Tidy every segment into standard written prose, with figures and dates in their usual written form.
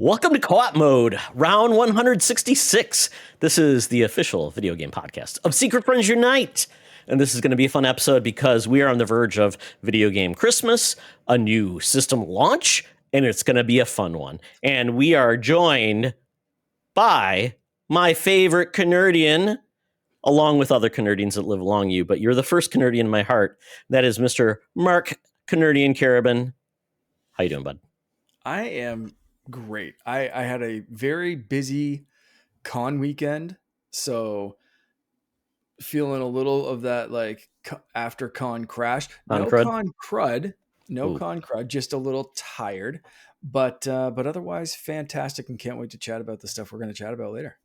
Welcome to Co-op Mode, round 166. This is the official video game podcast of Secret Friends Unite. And this is going to be a fun episode because we are on the verge of Video Game Christmas, a new system launch, and it's going to be a fun one. And we are joined by my favorite Canardian, along with other Canardians that live along you, but you're the first Canardian in my heart. That is Mr. Mark Canardian Carabin. How you doing, bud? I am great. I had a very busy con weekend, so feeling a little of that like after con crash. No con crud, just a little tired, but otherwise fantastic, and can't wait to chat about the stuff we're going to chat about later.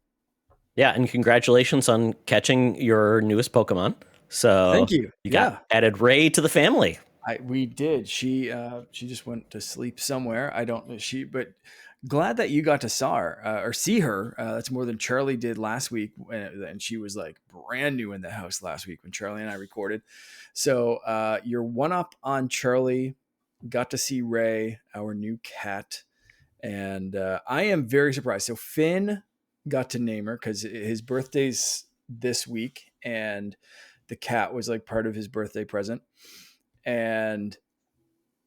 Yeah, and congratulations on catching your newest Pokemon. So thank you. You got added Ray to the family. We did. She just went to sleep somewhere. I don't know but glad that you got to see her. That's more than Charlie did last week, and she was like brand new in the house last week when Charlie and I recorded. So you're one up on Charlie. Got to see Ray, our new cat, and I am very surprised. So Finn got to name her because his birthday's this week, and the cat was like part of his birthday present. And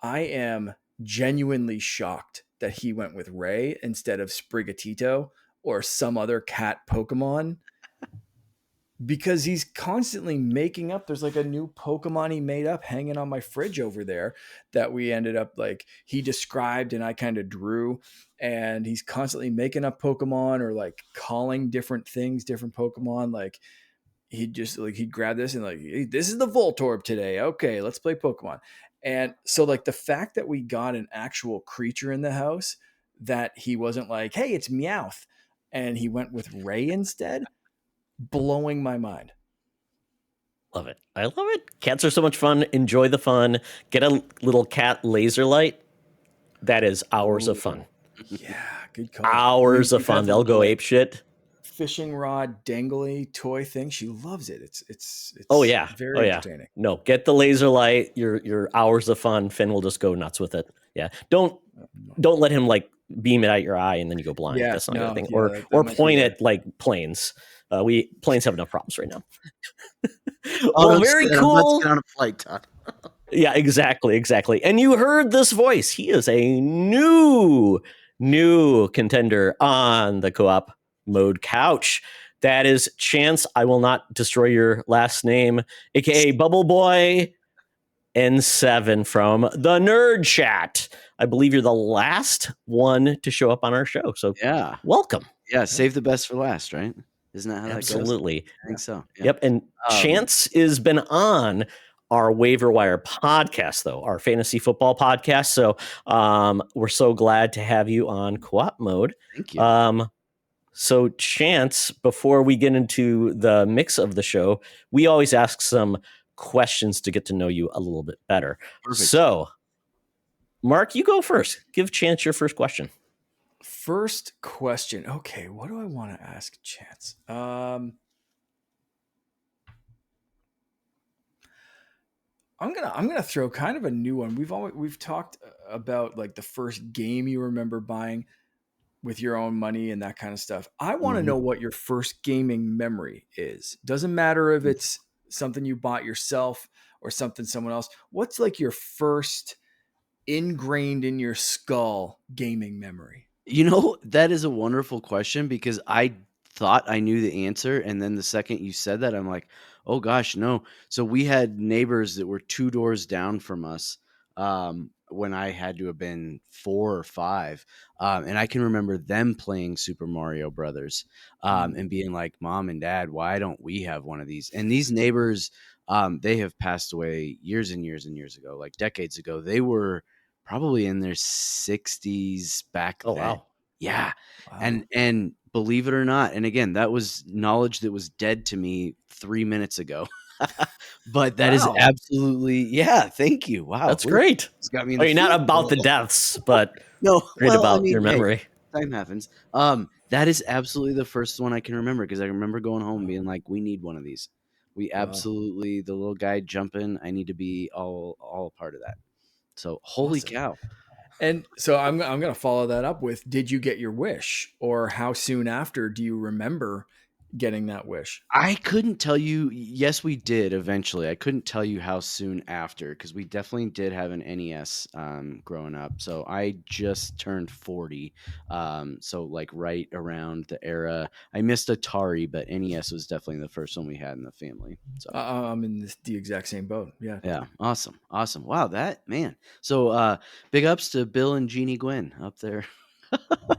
I am genuinely shocked that he went with Ray instead of Sprigatito or some other cat Pokemon, because he's constantly making up. There's like a new Pokemon he made up hanging on my fridge over there that we ended up like he described and I kind of drew, and he's constantly making up Pokemon or like calling different things, different Pokemon. Like he'd grab this and like, hey, this is the Voltorb today. Okay, let's play Pokemon. And so like the fact that we got an actual creature in the house that he wasn't like, hey, it's Meowth, and he went with Ray instead, blowing my mind. Love it. I love it. Cats are so much fun. Enjoy the fun. Get a little cat laser light. That is hours of fun. Yeah, good call. Hours of fun. They'll go ape shit. Fishing rod dangly toy thing. She loves it. It's very entertaining. No, get the laser light. Your hours of fun. Finn will just go nuts with it. Yeah. Don't let him like beam it at your eye and then you go blind. Yeah, that's not a thing. Yeah, or point at like planes. Planes have enough problems right now. Well, very cool. Let's get on a flight, Todd. Yeah, exactly. And you heard this voice. He is a new contender on the Co-op Mode couch. That is Chance. I will not destroy your last name, aka Bubble Boy N7 from the Nerd Chat. I believe you're the last one to show up on our show. So yeah, welcome. Yeah, save the best for last, right? Isn't that how that goes? Absolutely. I think so. Yeah. Yep. And Chance has been on our Waiver Wire podcast, though, our fantasy football podcast. So we're so glad to have you on Co-op Mode. Thank you. So Chance, before we get into the mix of the show, we always ask some questions to get to know you a little bit better. Perfect. So, Mark, you go first. Give Chance your first question. First question. Okay, what do I want to ask Chance? I'm gonna throw kind of a new one. We've talked about like the first game you remember buying with your own money and that kind of stuff. I want to know what your first gaming memory is. Doesn't matter if it's something you bought yourself or something someone else. What's like your first ingrained in your skull gaming memory? You know, that is a wonderful question because I thought I knew the answer. And then the second you said that, I'm like, oh gosh, no. So we had neighbors that were 2 doors down from us when I had to have been 4 or 5. And I can remember them playing Super Mario Brothers and being like, Mom and Dad, why don't we have one of these? And these neighbors, they have passed away years and years and years ago, like decades ago. They were probably in their 60s back then. Wow. Yeah. Wow. And believe it or not, and again, that was knowledge that was dead to me 3 minutes ago. But that is absolutely, yeah, thank you. Wow. That's great. It's got me not about the deaths, but about your memory. Hey, time happens. That is absolutely the first one I can remember because I remember going home being like, we need one of these. We absolutely, the little guy jumping, I need to be all a part of that. So holy cow. And so I'm going to follow that up with, did you get your wish, or how soon after do you remember getting that wish? I couldn't tell you. Yes, we did eventually. I couldn't tell you how soon after because we definitely did have an NES growing up. So I just turned 40. So like right around the era. I missed Atari, but NES was definitely the first one we had in the family. So I'm in the exact same boat. Yeah. yeah, awesome. Awesome. Wow, that man. So big ups to Bill and Jeannie Gwynn up there. That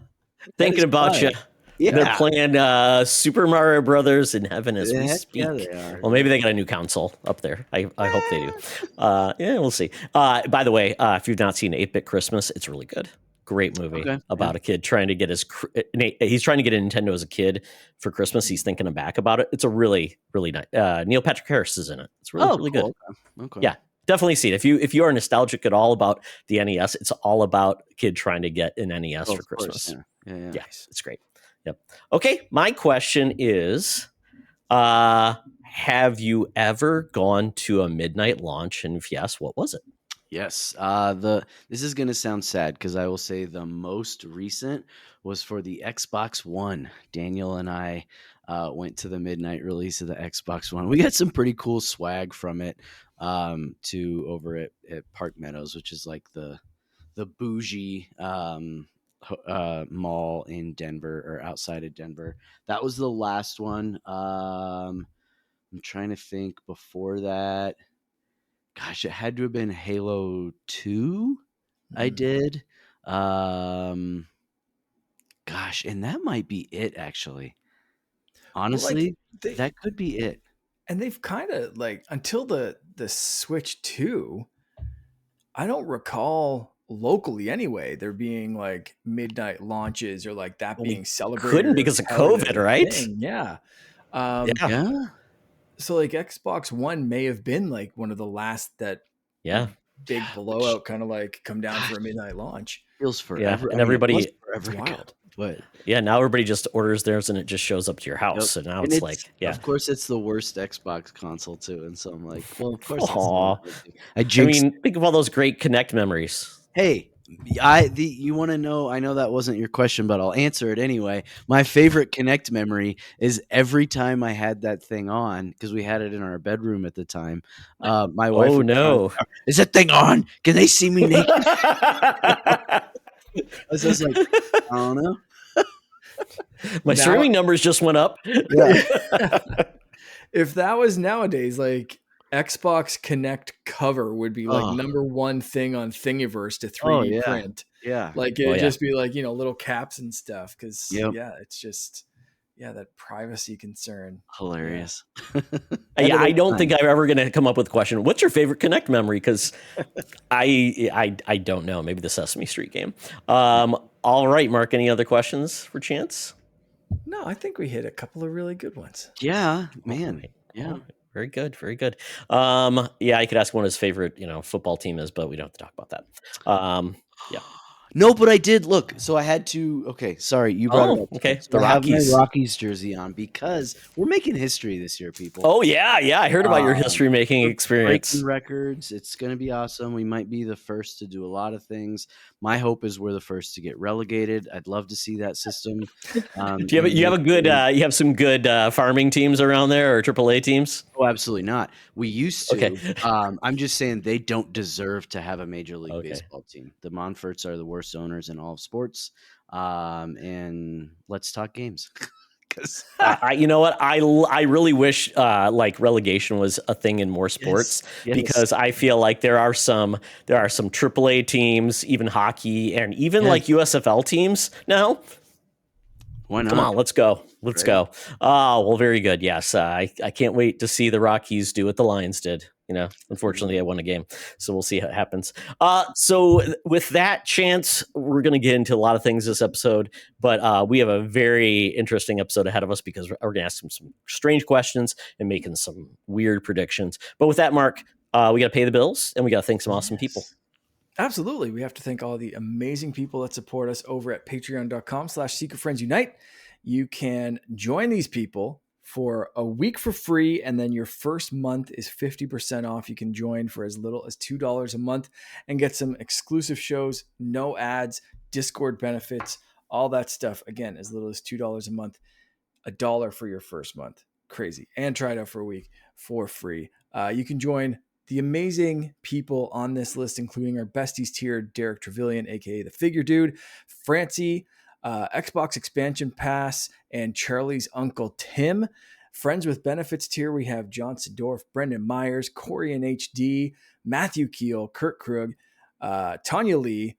Thinking is about you. fun. They're Yeah. playing Super Mario Brothers in heaven as we Heck yeah, speak. they are. Well, maybe they got a new console up there. I hope they do. Yeah, we'll see. By the way, if you've not seen 8-Bit Christmas, it's really good. Great movie Okay. about a kid trying to get he's trying to get a Nintendo as a kid for Christmas. He's thinking back about it. It's a really, really nice. Neil Patrick Harris is in it. It's really, Oh, really cool. good. Okay. Yeah, definitely see it. If you are nostalgic at all about the NES, it's all about a kid trying to get an NES Oh, for of course. Christmas. Yeah. Yeah, it's great. Yep. Okay, my question is, have you ever gone to a midnight launch? And if yes, what was it? Yes. This is gonna sound sad because I will say the most recent was for the Xbox One. Daniel and I went to the midnight release of the Xbox One. We got some pretty cool swag from it. To over at Park Meadows, which is like the bougie mall in Denver or outside of Denver. That was the last one. I'm trying to think before that. Gosh, it had to have been Halo 2. I did. Um, gosh, and that might be it actually. Well, like Honestly, that could be it. they've kind of like, until the Switch 2, I don't recall locally anyway there being like midnight launches or like that Well, we being celebrated couldn't or because of touted COVID, as a right? thing. Yeah. Yeah. Yeah. So like Xbox One may have been like one of the last that Yeah. big blowout kind of like come down for a midnight launch. Feels Yeah. forever. And I mean, it was everybody, forever It's ago, wild. but yeah, now everybody just orders theirs and it just shows up to your house. yep. So now And it's it's like, yeah. of course it's the worst Xbox console too. And so I'm like, well, of course it's the Aw. one I I jinxed. mean, think of all those great Connect memories. Hey, you want to know? I know that wasn't your question, but I'll answer it anyway. My favorite Connect memory is every time I had that thing on because we had it in our bedroom at the time. My wife Oh would come, no. is that thing on? Can they see me naked? I was just like, I don't know. My Now- streaming numbers just went up. Yeah. If that was nowadays, like Xbox Connect cover would be like Oh. number one thing on Thingiverse to 3D Oh yeah, print. yeah. Like Oh, it'd yeah. just be like, little caps and stuff. Cause Yep. yeah, it's just, that privacy concern. Hilarious. Yeah, I don't think I'm ever going to come up with a question. What's your favorite Connect memory? Because I don't know. Maybe the Sesame Street game. All right, Mark. Any other questions for Chance? No, I think we hit a couple of really good ones. Yeah, man. Right. Yeah. All right. Very good. Very good. Yeah, I could ask what his favorite, football team is, but we don't have to talk about that. Yeah. No, but I did look. So I had to. Okay, sorry, you brought it up. Okay. So The I have Rockies. my Rockies jersey on because we're making history this year, people. Oh yeah, yeah. I heard about your history making We're experience. breaking records. It's going to be awesome. We might be the first to do a lot of things. My hope is we're the first to get relegated. I'd love to see that system. Do you have some good farming teams around there or AAA teams? Oh, absolutely not. We used to. Okay. I'm just saying they don't deserve to have a major league Okay. baseball team. The Monforts are the worst owners in all of sports. And let's talk games. You know what? I really wish like relegation was a thing in more sports Yes. because I feel like there are some AAA teams, even hockey, and even like USFL teams now. Why not? Come on, let's go. Let's Right. go. Oh, well, very good. Yes, I can't wait to see the Rockies do what the Lions did. Unfortunately, I won a game, so we'll see how it happens. So with that chance, we're going to get into a lot of things this episode, but we have a very interesting episode ahead of us because we're going to ask some strange questions and making some weird predictions. But with that, Mark, we got to pay the bills and we got to thank some awesome people. Absolutely. We have to thank all the amazing people that support us over at patreon.com/secretfriendsunite. You can join these people for a week for free, and then your first month is 50% off. You can join for as little as $2 a month and get some exclusive shows, no ads, Discord benefits, all that stuff. Again, as little as $2 a month, $1 for your first month. Crazy. And try it out for a week for free. You can join the amazing people on this list, including our besties tier, Derek Trevelyan, aka the Figure Dude, Francie, Xbox Expansion Pass, and Charlie's Uncle Tim. Friends with Benefits tier, we have John Sidorf, Brendan Myers, Corey in HD, Matthew Keel, Kurt Krug, Tanya Lee,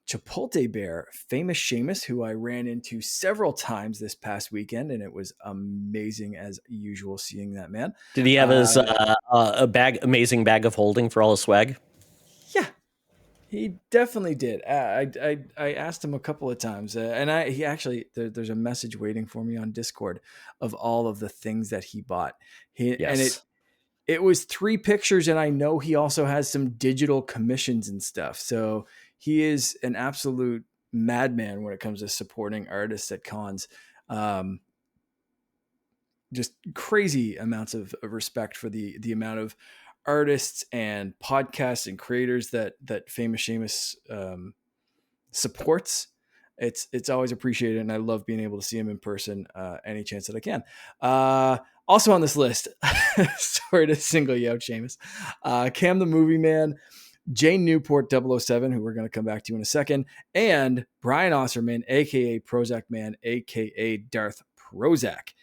Chipotle Bear, Famous Seamus, who I ran into several times this past weekend, and it was amazing as usual seeing that man. Did he have his amazing bag of holding for all his swag? Yeah, he definitely did. I asked him a couple of times, and he actually there's a message waiting for me on Discord of all of the things that he bought. And it was 3 pictures, and I know he also has some digital commissions and stuff. So he is an absolute madman when it comes to supporting artists at cons. Just crazy amounts of respect for the amount of artists and podcasts and creators that Famous Seamus supports. It's always appreciated, and I love being able to see him in person any chance that I can. Also on this list, sorry to single you out, Seamus, Cam the Movie Man, Jane Newport 007, who we're going to come back to in a second, and Brian Osserman, aka Prozac Man, aka Darth Prozac.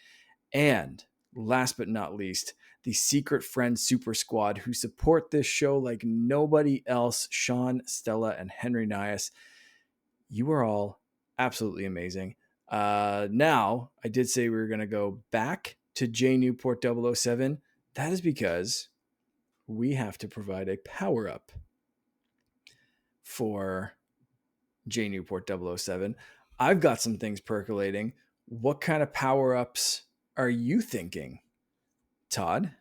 And last but not least, the Secret Friends Super Squad, who support this show like nobody else, Sean, Stella, and Henry Nias. You are all absolutely amazing. Now, I did say we were going to go back to J Newport 007. That is because we have to provide a power-up for J Newport 007. I've got some things percolating. What kind of power-ups are you thinking, Todd?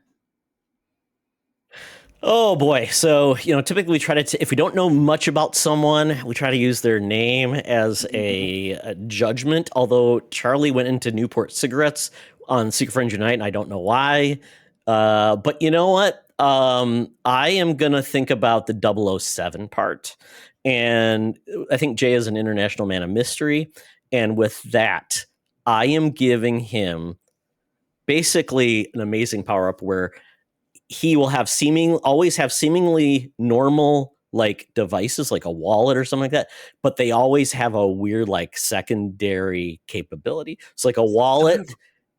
Oh boy. So, typically we try to, if we don't know much about someone, we try to use their name as a judgment. Although Charlie went into Newport Cigarettes on Secret Friends Unite, and I don't know why. But you know what? I am going to think about the 007 part. And I think Jay is an international man of mystery. And with that, I am giving him basically an amazing power up where he will have always have seemingly normal like devices, like a wallet or something like that, but they always have a weird like secondary capability. It's like a wallet.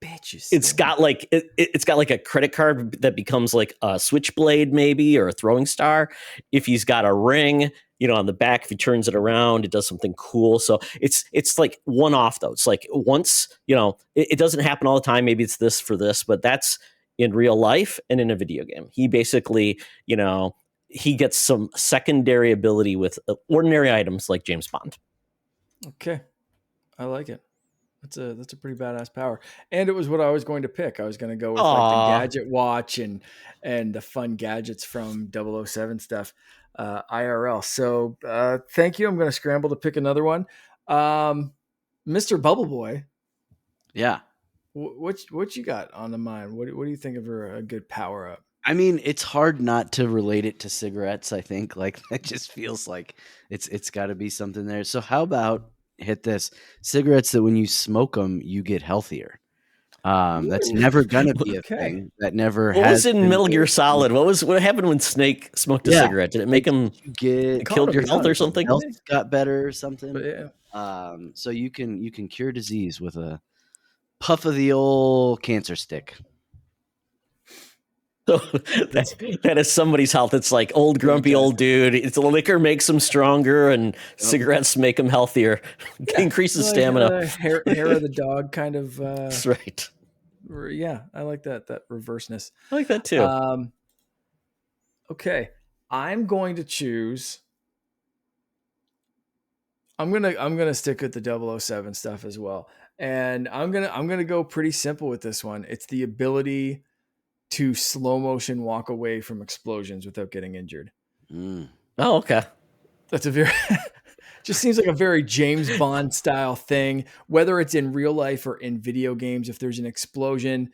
It's got like it's got like a credit card that becomes like a switchblade maybe, or a throwing star. If he's got a ring, on the back, if he turns it around, it does something cool. So it's like one off though. It's like once, it doesn't happen all the time. Maybe it's this for this, but that's in real life and in a video game. He basically, he gets some secondary ability with ordinary items like James Bond. Okay. I like it. That's a pretty badass power. And it was what I was going to pick. I was going to go with like the gadget watch and the fun gadgets from 007 stuff, IRL. So thank you. I'm going to scramble to pick another one. Mr. Bubble Boy. Yeah. What you got on the mind? What do you think of a good power up? I mean, it's hard not to relate it to cigarettes. I think like it just feels like it's got to be something there. So how about hit this cigarettes that when you smoke them, you get healthier. That's never gonna be a thing. That never. What was in Metal Gear Solid? What happened when Snake smoked a cigarette? Did it make him killed your health or something? Health got better or something. But yeah. So you can cure disease with a puff of the old cancer stick. So that is somebody's health. It's like old grumpy old dude. It's liquor makes him stronger, and cigarettes make him healthier. Increases stamina. Hair of the dog kind of. That's right. Yeah, I like that reverseness. I like that too. Okay, I'm going to choose. I'm gonna stick with the 007 stuff as well, and I'm gonna go pretty simple with this one. It's the ability to slow motion walk away from explosions without getting injured. Oh, okay. That's a very, just seems like a very James Bond style thing, whether it's in real life or in video games. If there's an explosion,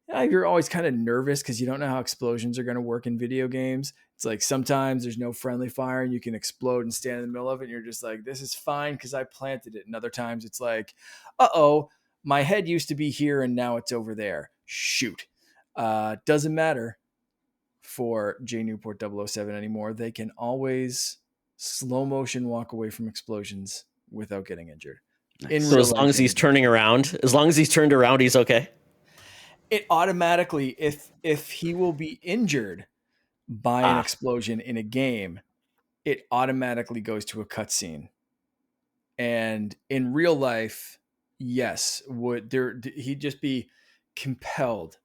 you're always kind of nervous because you don't know how explosions are going to work in video games. It's like sometimes there's no friendly fire and you can explode and stand in the middle of it. And you're just like, this is fine because I planted it. And other times it's like, my head used to be here and now it's over there. Shoot. Doesn't matter for J Newport 007 anymore. They can always slow motion walk away from explosions without getting injured. Nice. So as long as he's turning around, as long as he's turned around, he's okay. It automatically, if he will be injured by an explosion in a game, it automatically goes to a cutscene. And in real life, yes, he'd just be compelled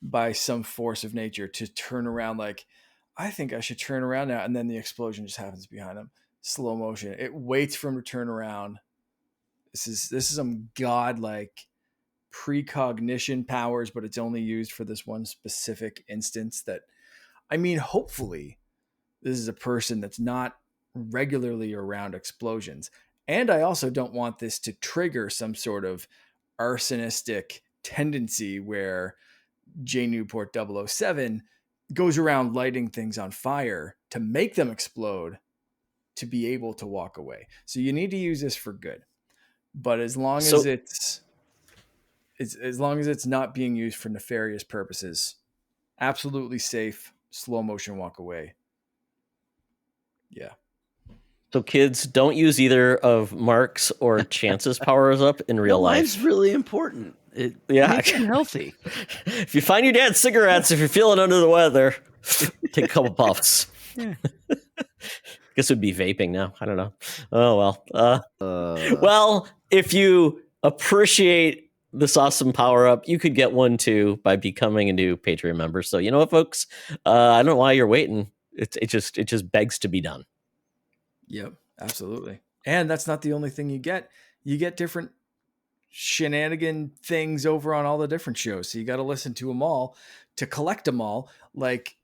by some force of nature to turn around, like, I think I should turn around now, and then the explosion just happens behind him. Slow motion. It waits for him to turn around. This is some godlike precognition powers, but it's only used for this one specific instance. That, I mean, hopefully this is a person that's not regularly around explosions. And I also don't want this to trigger some sort of arsonistic tendency where J Newport 007 goes around lighting things on fire to make them explode to be able to walk away. So you need to use this for good. But as long as it's not being used for nefarious purposes, absolutely safe, slow motion walk away. Yeah. So kids, don't use either of Mark's or Chance's powers up in real life. Mine's really important. It makes you healthy. If you find your dad's cigarettes, if you're feeling under the weather, take a couple puffs. Yeah. Guess it would be vaping now. I don't know. Oh, well. Well, if you appreciate this awesome power up, you could get one too by becoming a new Patreon member. So you know what, folks? I don't know why you're waiting. It just begs to be done. Yep, absolutely. And that's not the only thing you get. You get different shenanigan things over on all the different shows. So you got to listen to them all to collect them all, like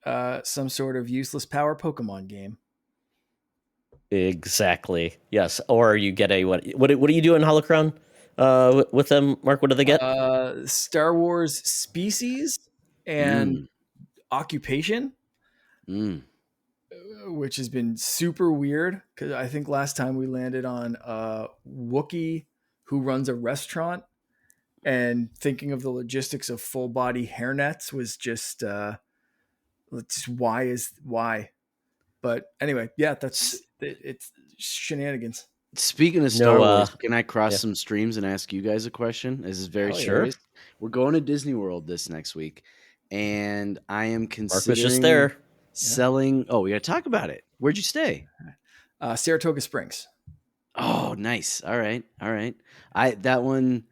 some sort of useless power Pokemon game. Exactly. Yes. Or you get a what do you do in Holocron with them, Mark? What do they get? Star Wars species and occupation. Which has been super weird because I think last time we landed on a Wookiee who runs a restaurant, and thinking of the logistics of full body hairnets was just why. But anyway, yeah, it's shenanigans. Speaking of Star Wars, can I cross some streams and ask you guys a question? This is very serious. Sure. We're going to Disney World this next week, and I am considering Mark was just there. Selling. Oh, we got to talk about it. Where'd you stay? Saratoga Springs. Oh, nice. All right. That one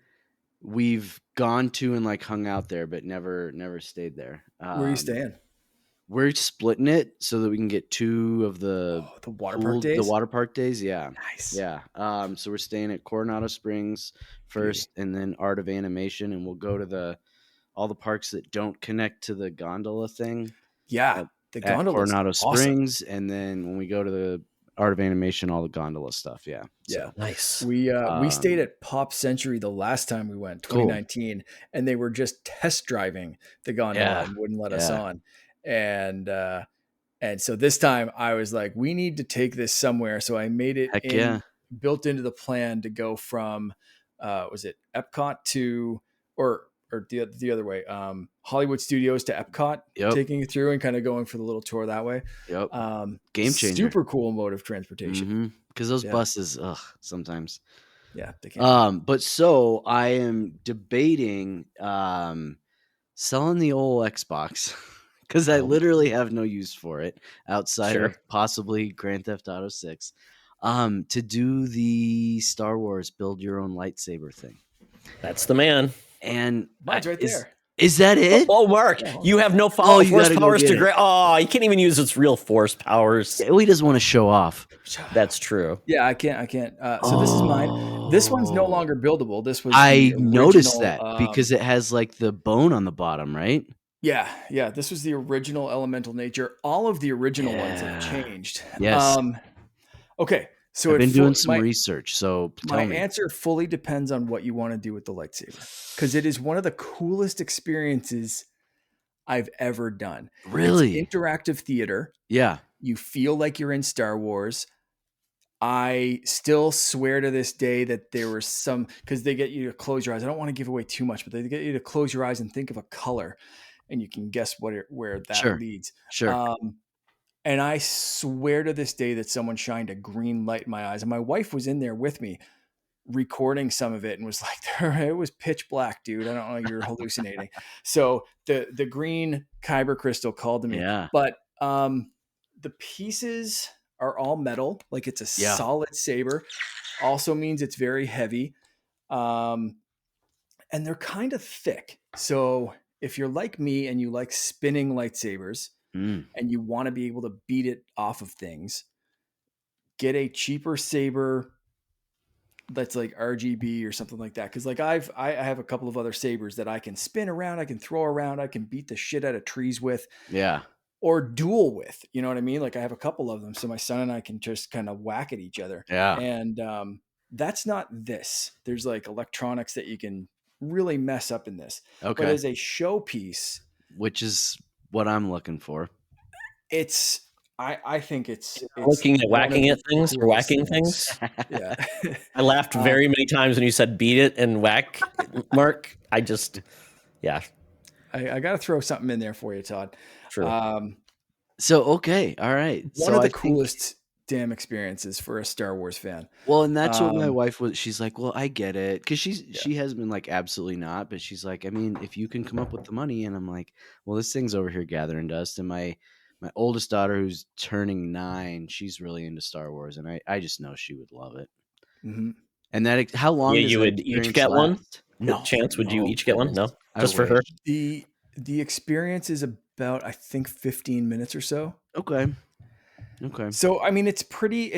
we've gone to and like hung out there, but never stayed there. Where are you staying? We're splitting it so that we can get two of the water park days. The water park days, yeah. Nice. Yeah. So we're staying at Coronado Springs first, and then Art of Animation, and we'll go to all the parks that don't connect to the gondola thing. Yeah. The gondola at Coronado Springs, and then when we go to the Art of Animation, all the gondola stuff. Yeah. Yeah. Nice. We stayed at Pop Century the last time we went, 2019, and they were just test driving the gondola and wouldn't let us on. And so this time I was like, we need to take this somewhere. So I made it built into the plan to go from was it Epcot to or the other way, Hollywood Studios to Epcot, taking you through and kind of going for the little tour that way. Yep. Game changer. Super cool mode of transportation. Because those buses, sometimes. Yeah, they can't. But so I am debating selling the old Xbox because I literally have no use for it outside of possibly Grand Theft Auto 6 to do the Star Wars build your own lightsaber thing. That's the man. And mine's right there. Is that it? Oh, Mark, you have no force powers to grant. Oh, you can't even use its real force powers. Yeah, he doesn't want to show off. That's true. Yeah, I can't. So this is mine. This one's no longer buildable. This was. I noticed that because it has like the bone on the bottom, right? Yeah. This was the original elemental nature. All of the original ones have changed. Yes. Okay. So I've been doing some my research, so tell me. answer fully depends on what you want to do with the lightsaber, because it is one of the coolest experiences I've ever done. It's Really? interactive theater. Yeah. You feel like you're in Star Wars. I still swear to this day that there were some, because they get you to close your eyes. I don't want to give away too much, but they get you to close your eyes and think of a color, and you can guess where that Sure. leads. Sure. And I swear to this day that someone shined a green light in my eyes, and my wife was in there with me recording some of it and was like, it was pitch black, dude. I don't know, you're hallucinating. So the green kyber crystal called to me. Yeah. But the pieces are all metal, like it's a solid saber. Also means it's very heavy. And they're kind of thick. So if you're like me and you like spinning lightsabers and you want to be able to beat it off of things, get a cheaper saber that's like RGB or something like that. Cause like I have a couple of other sabers that I can spin around, I can throw around, I can beat the shit out of trees with. Yeah. Or duel with, you know what I mean? Like I have a couple of them. So my son and I can just kind of whack at each other. Yeah. And that's not this. There's like electronics that you can really mess up in this. Okay. But as a showpiece, which is what I'm looking for. It's I think it's looking at whacking at things or whacking things. Yeah. I laughed very many times when you said beat it and whack, Mark. I got to throw something in there for you, Todd. Sure. So, okay. All right. One of the coolest damn experiences for a Star Wars fan. Well, and that's what my wife was. She's like, well, I get it. Because she has been like, absolutely not. But she's like, I mean, if you can come up with the money. And I'm like, well, this thing's over here gathering dust. And my oldest daughter, who's turning 9, she's really into Star Wars. And I just know she would love it. Mm-hmm. And that, how long does you would each get one? No. Chance, would you each get one? No? Just for her? The experience is about, I think, 15 minutes or so. Okay. So, I mean, it's pretty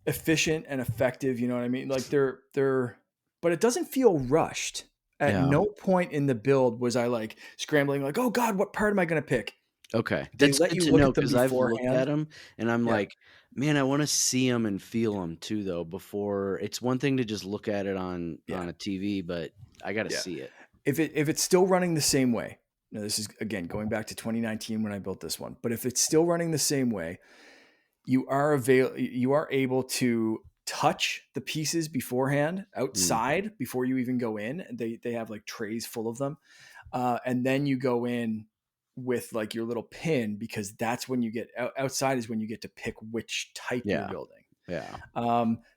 efficient and effective. You know what I mean? Like but it doesn't feel rushed. At no point in the build was I like scrambling, like, oh God, what part am I going to pick? Okay. That's good to know, because I've looked at them and I'm like, man, I want to see them and feel them too, though. Before, it's one thing to just look at it on a TV, but I got to see it. If it's still running the same way. Now, this is, again, going back to 2019 when I built this one. But if it's still running the same way, you are able to touch the pieces beforehand outside before you even go in. They have like trays full of them. And then you go in with like your little pin, because that's when you get outside is when you get to pick which type you're building. Yeah.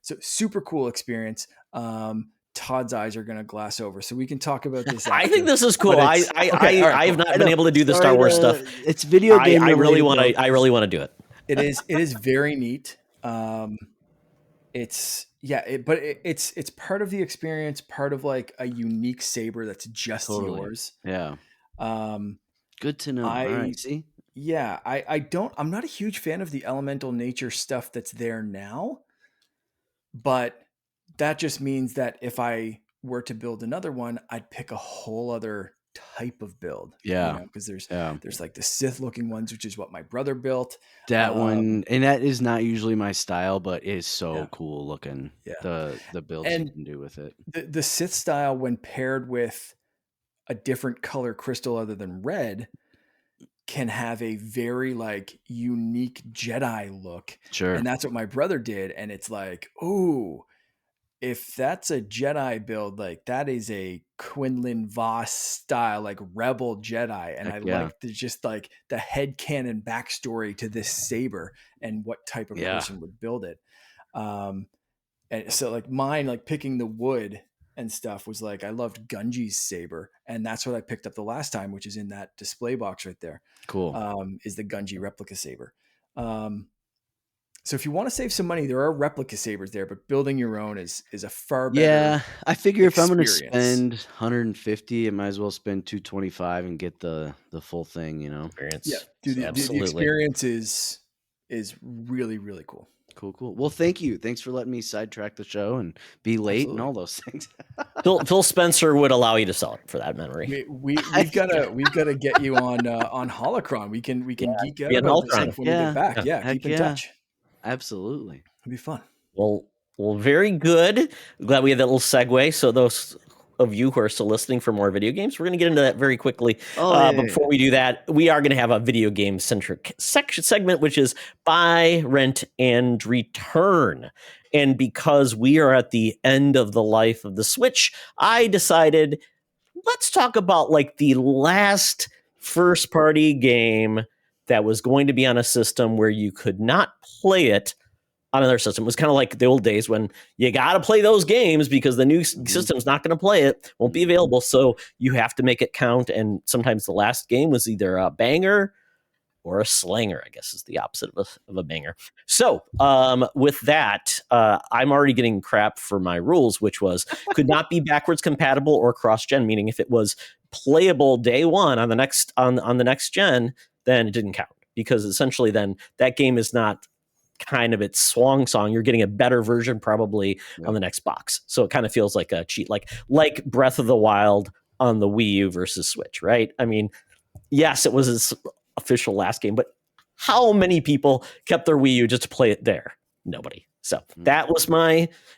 So super cool experience. Todd's eyes are going to glass over, so we can talk about this after. I think this is cool. I have not been able to do the Star Wars stuff. It's video game. I really want to do it. It is very neat. It's part of the experience, part of like a unique saber that's just yours. Yeah. Good to know. All right, see? Yeah, I'm not a huge fan of the elemental nature stuff that's there now, but that just means that if I were to build another one, I'd pick a whole other type of build. Yeah. Because there's like the Sith looking ones, which is what my brother built. That one, and that is not usually my style, but is so cool looking. Yeah. The builds you can do with it. The Sith style, when paired with a different color crystal other than red, can have a very like unique Jedi look. Sure. And that's what my brother did. And it's like, ooh, if that's a Jedi build, like that is a Quinlan Voss style, like rebel Jedi. And like just like the headcanon backstory to this saber and what type of person would build it. And so like mine, like picking the wood and stuff was like, I loved Gunji's saber. And that's what I picked up the last time, which is in that display box right there. Cool. Is the Gunji replica saber. So if you want to save some money, there are replica sabers there, but building your own is a far better. Yeah, I figure if I'm going to spend 150, I might as well spend 225 and get the full thing, you know. Experience. Yeah, dude, the experience is really, really cool. Cool. Well, thank you. Thanks for letting me sidetrack the show and be late and all those things. Phil Spencer would allow you to sell it for that memory. We've got to get you on Holocron. We can geek out about this stuff when we get back. Yeah, keep in touch. Absolutely. be fun. Well, very good. Glad we had that little segue. So those of you who are still listening for more video games, we're going to get into that very quickly. But before we do that, we are going to have a video game centric segment, which is buy, rent, and return. And because we are at the end of the life of the Switch, I decided let's talk about like the last first party game that was going to be on a system where you could not play it on another system. It was kind of like the old days when you got to play those games because the new system's not going to play it, won't be available. So you have to make it count. And sometimes the last game was either a banger or a slanger, I guess is the opposite of a banger. So with that, I'm already getting crap for my rules, which was could not be backwards compatible or cross-gen, meaning if it was playable day one on the next on the next gen, then it didn't count. Because essentially then that game is not kind of its swan song. You're getting a better version probably on the next box. So it kind of feels like a cheat, like Breath of the Wild on the Wii U versus Switch, right? I mean, yes, it was its official last game, but how many people kept their Wii U just to play it there? Nobody. So that was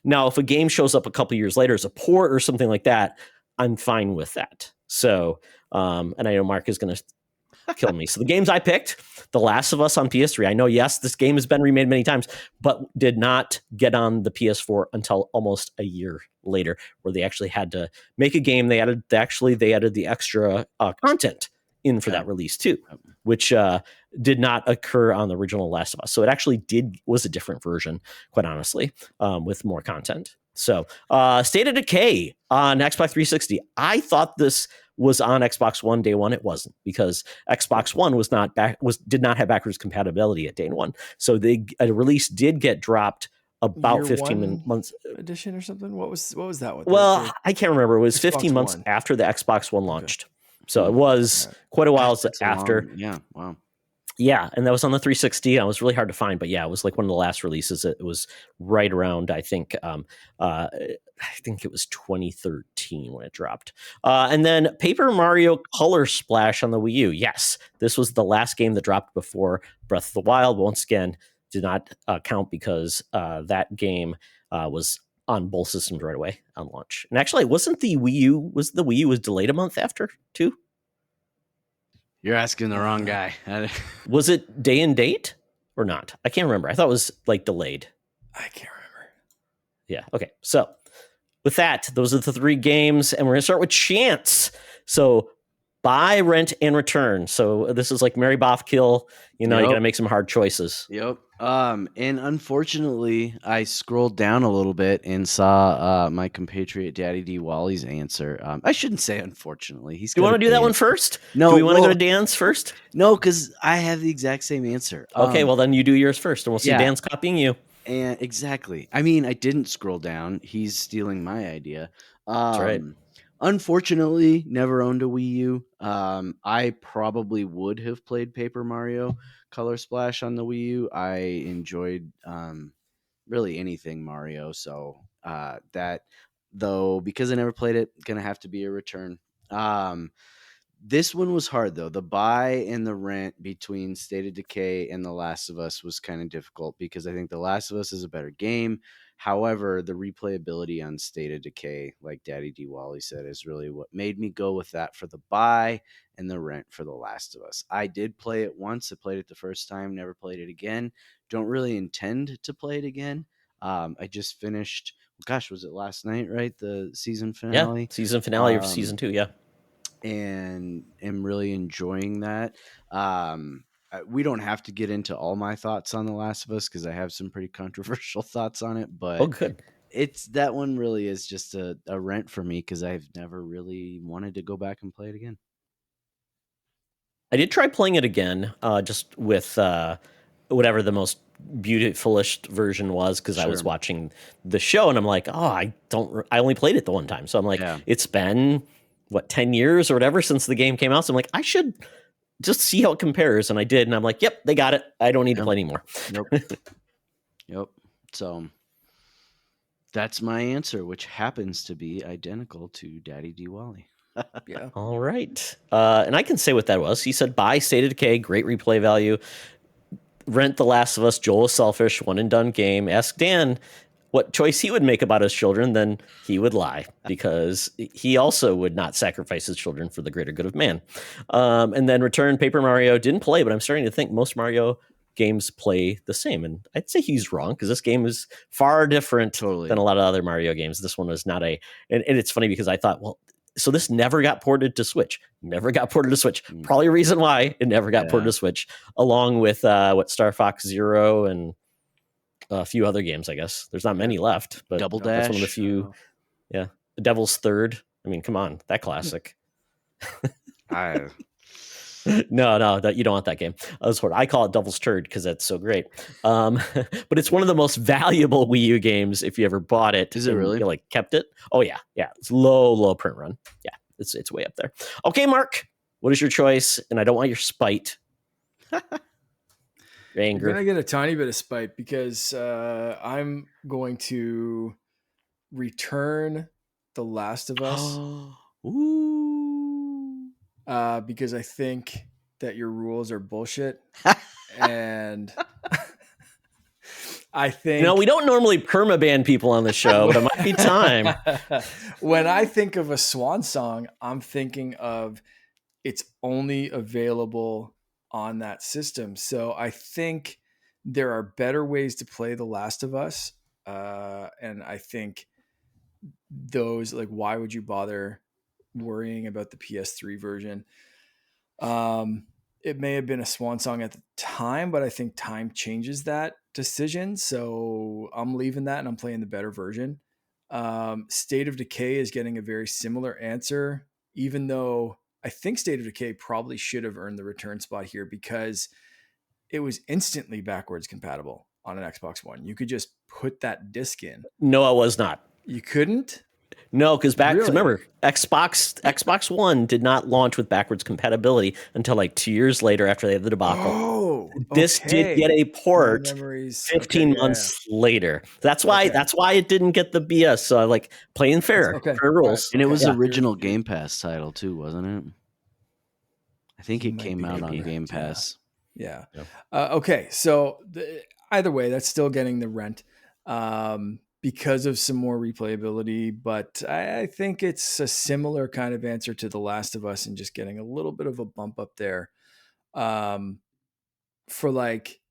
now if a game shows up a couple years later as a port or something like that, I'm fine with that. So, and I know Mark is going to kill me. So the games I picked, The Last of Us on PS3. I know, yes, this game has been remade many times, but did not get on the PS4 until almost a year later, where they actually had to make a game. They added the extra content in for that release too, which did not occur on the original Last of Us. So it actually was a different version, quite honestly, with more content. So State of Decay on Xbox 360. I thought this was on Xbox One day one. It wasn't, because Xbox One did not have backwards compatibility at day one. So a release did get dropped about Year 15 months edition or something. What was that one? Well, I can't remember. It was Xbox 15 months One. after the Xbox One launched. So it was quite a while after. Yeah. Wow. Yeah, and that was on the 360. It was really hard to find, but yeah, it was like one of the last releases. It was right around, I think it was 2013 when it dropped. And then Paper Mario Color Splash on the Wii U. Yes, this was the last game that dropped before Breath of the Wild. Once again, did not count because that game was on both systems right away on launch. And actually, wasn't the Wii U was delayed a month after too? You're asking the wrong guy. Was it day and date or not? I can't remember. I thought it was like delayed. I can't remember. Yeah. Okay. So with that, those are the three games, and we're gonna start with Chance. So buy, rent, and return. So this is like Mary Boff Kill. You got to make some hard choices. Yep. And unfortunately, I scrolled down a little bit and saw my compatriot Daddy D Wally's answer. I shouldn't say unfortunately. Do you want to do that one first? No. Do we want to go to Dan's first? No, because I have the exact same answer. Okay, well then you do yours first, and we'll see Dan's copying you. And exactly. I mean, I didn't scroll down. He's stealing my idea. That's right. Unfortunately, never owned a Wii U. I probably would have played Paper Mario Color Splash on the Wii U. I enjoyed really anything Mario. So that, though, because I never played it, gonna have to be a return. This one was hard, though. The buy and the rent between State of Decay and The Last of Us was kind of difficult because I think The Last of Us is a better game. However, the replayability on State of Decay, like Daddy D Wally said, is really what made me go with that for the buy and the rent for The Last of Us. I did play it once. I played it the first time, never played it again. Don't really intend to play it again. I just finished, was it last night, right? The season finale? Yeah, season finale of season 2, yeah. And am really enjoying that. We don't have to get into all my thoughts on The Last of Us because I have some pretty controversial thoughts on it, but good. That one really is just a rent for me because I've never really wanted to go back and play it again. I did try playing it again, just with whatever the most beautifulest version was, because I was watching the show and I'm like, I only played it the one time, so I'm like, it's been 10 years or whatever since the game came out. So I'm like, I should just see how it compares. And I did. And I'm like, yep, they got it. I don't need to play anymore. Nope. Yep. So that's my answer, which happens to be identical to Daddy D Wally. Yeah. All right. And I can say what that was. He said, buy State of Decay, great replay value. Rent The Last of Us, Joel is selfish, one and done game. Ask Dan what choice he would make about his children, then he would lie, because he also would not sacrifice his children for the greater good of man. And then Return Paper Mario didn't play, but I'm starting to think most Mario games play the same. And I'd say he's wrong, because this game is far different than a lot of other Mario games. This one was not and it's funny because I thought, well, so this never got ported to Switch. Probably a reason why it never got ported to Switch, along with Star Fox Zero and a few other games, I guess. There's not many left, but Double that's one of the Dash. few. Yeah. The Devil's Third. I mean, come on, that classic. No, that you don't want that game. I call it Devil's Turd because that's so great. But it's one of the most valuable Wii U games if you ever bought it. Is it really? You, like, kept it? Oh yeah. It's low print run. Yeah, it's way up there. Okay, Mark, what is your choice? And I don't want your spite. Your anger. You're gonna get a tiny bit of spite because I'm going to return The Last of Us. Ooh. Because I think that your rules are bullshit. And I think... we don't normally permaban people on the show, but it might be time. When I think of a Swan song, I'm thinking of it's only available on that system. So I think there are better ways to play The Last of Us. And I think those, like, why would you bother worrying about the PS3 version? It may have been a Swan song at the time, but I think time changes that decision. So I'm leaving that and I'm playing the better version. State of Decay is getting a very similar answer, even though I think State of Decay probably should have earned the return spot here because it was instantly backwards compatible on an Xbox One. You could just put that disc in. No, it was not. You couldn't? No, because remember, Xbox One did not launch with backwards compatibility until like 2 years later after they had the debacle. Oh, this did get a port 15 months later. That's why it didn't get the BS. So like playing fair rules. And it was original Game Pass title too, wasn't it? I think it came out on Game Pass. Yeah. Okay, so either way, that's still getting the rent. Because of some more replayability, but I think it's a similar kind of answer to The Last of Us and just getting a little bit of a bump up there. For like,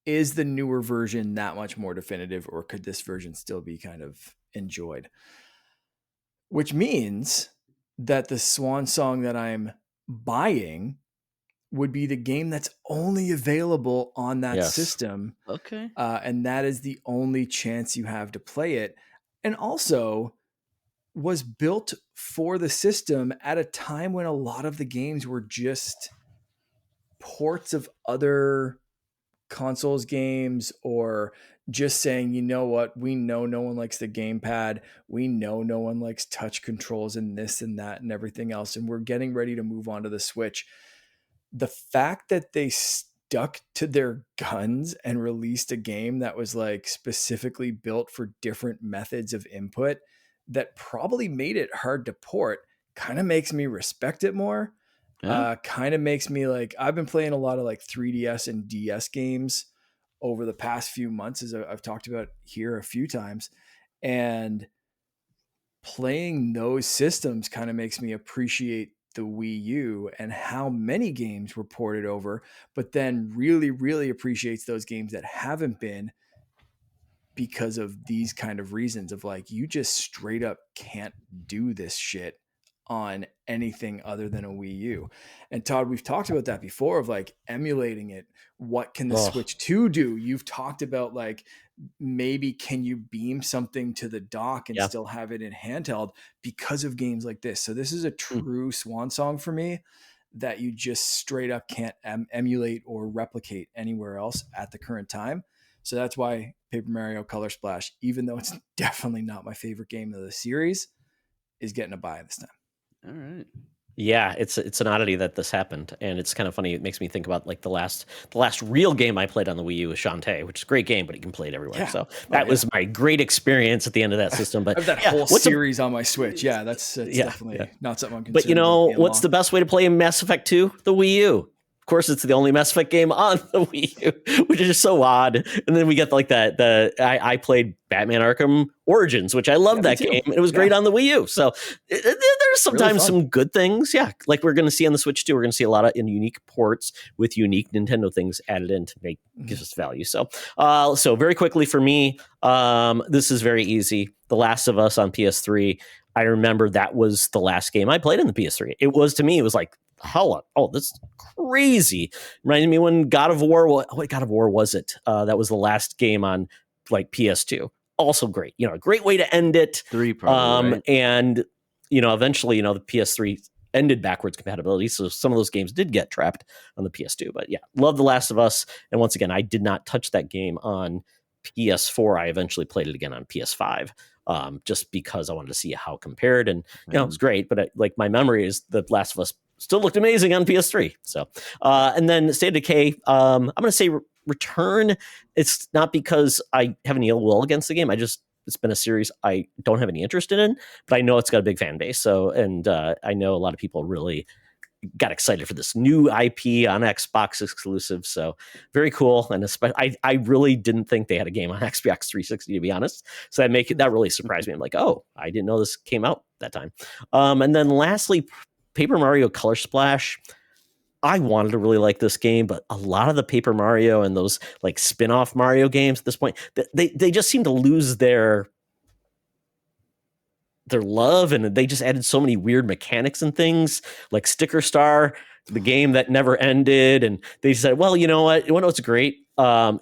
is the newer version that much more definitive, or could this version still be kind of enjoyed? Which means that the Swan song that I'm buying would be the game that's only available on that system. Okay. And that is the only chance you have to play it. And also was built for the system at a time when a lot of the games were just ports of other consoles games, or just saying, you know what, we know no one likes the gamepad. We know no one likes touch controls and this and that and everything else. And we're getting ready to move on to the Switch. The fact that they stuck to their guns and released a game that was like specifically built for different methods of input that probably made it hard to port kind of makes me respect it more. Kind of makes me like, I've been playing a lot of like 3DS and DS games over the past few months, as I've talked about here a few times, and playing those systems kind of makes me appreciate the Wii U and how many games were ported over, but then really, really appreciates those games that haven't been, because of these kind of reasons of like, you just straight up can't do this shit on anything other than a Wii U. And Todd, we've talked about that before of like emulating it. What can the Switch 2 do? You've talked about like, maybe can you beam something to the dock and still have it in handheld because of games like this. So this is a true Swan song for me that you just straight up can't emulate or replicate anywhere else at the current time. So that's why Paper Mario Color Splash, even though it's definitely not my favorite game of the series, is getting a buy this time. All right. Yeah, it's an oddity that this happened, and it's kind of funny. It makes me think about like the last real game I played on the Wii U was Shantae, which is a great game, but you can play it everywhere. So that was my great experience at the end of that system. But I have that whole series on my Switch. Yeah, that's definitely not something I'm considering. But you know, what's the best way to play Mass Effect 2? The Wii U. Of course, it's the only Mass Effect game on the Wii U, which is just so odd. And then we get like that. I played Batman Arkham Origins, which I love that game. It was great on the Wii U. So there's sometimes really some good things. Yeah. Like we're going to see on the Switch too. We're going to see a lot of unique ports with unique Nintendo things added in to make gives us value. So, so very quickly for me, this is very easy. The Last of Us on PS3. I remember that was the last game I played in the PS3. It was, to me, it was like, hell, oh, this is crazy. Reminded me when God of War, what God of War was it? That was the last game on like PS2. Also great, you know, a great way to end it. 3 probably, right? And, you know, eventually, you know, the PS3 ended backwards compatibility. So some of those games did get trapped on the PS2. But yeah, love The Last of Us. And once again, I did not touch that game on PS4. I eventually played it again on PS5. Just because I wanted to see how it compared, and you know, it was great. But like my memory is The Last of Us still looked amazing on PS3. So, and then State of Decay, I'm going to say Return. It's not because I have any ill will against the game. It's been a series I don't have any interest in, but I know it's got a big fan base. So, and I know a lot of people really got excited for this new IP on Xbox exclusive. So very cool. And I really didn't think they had a game on Xbox 360, to be honest. So that really surprised me. I'm like, oh, I didn't know this came out that time. And then lastly, Paper Mario Color Splash. I wanted to really like this game, but a lot of the Paper Mario and those like spin-off Mario games at this point, they just seem to lose their love, and they just added so many weird mechanics and things like Sticker Star, the game that never ended. And they said, well, you know what's great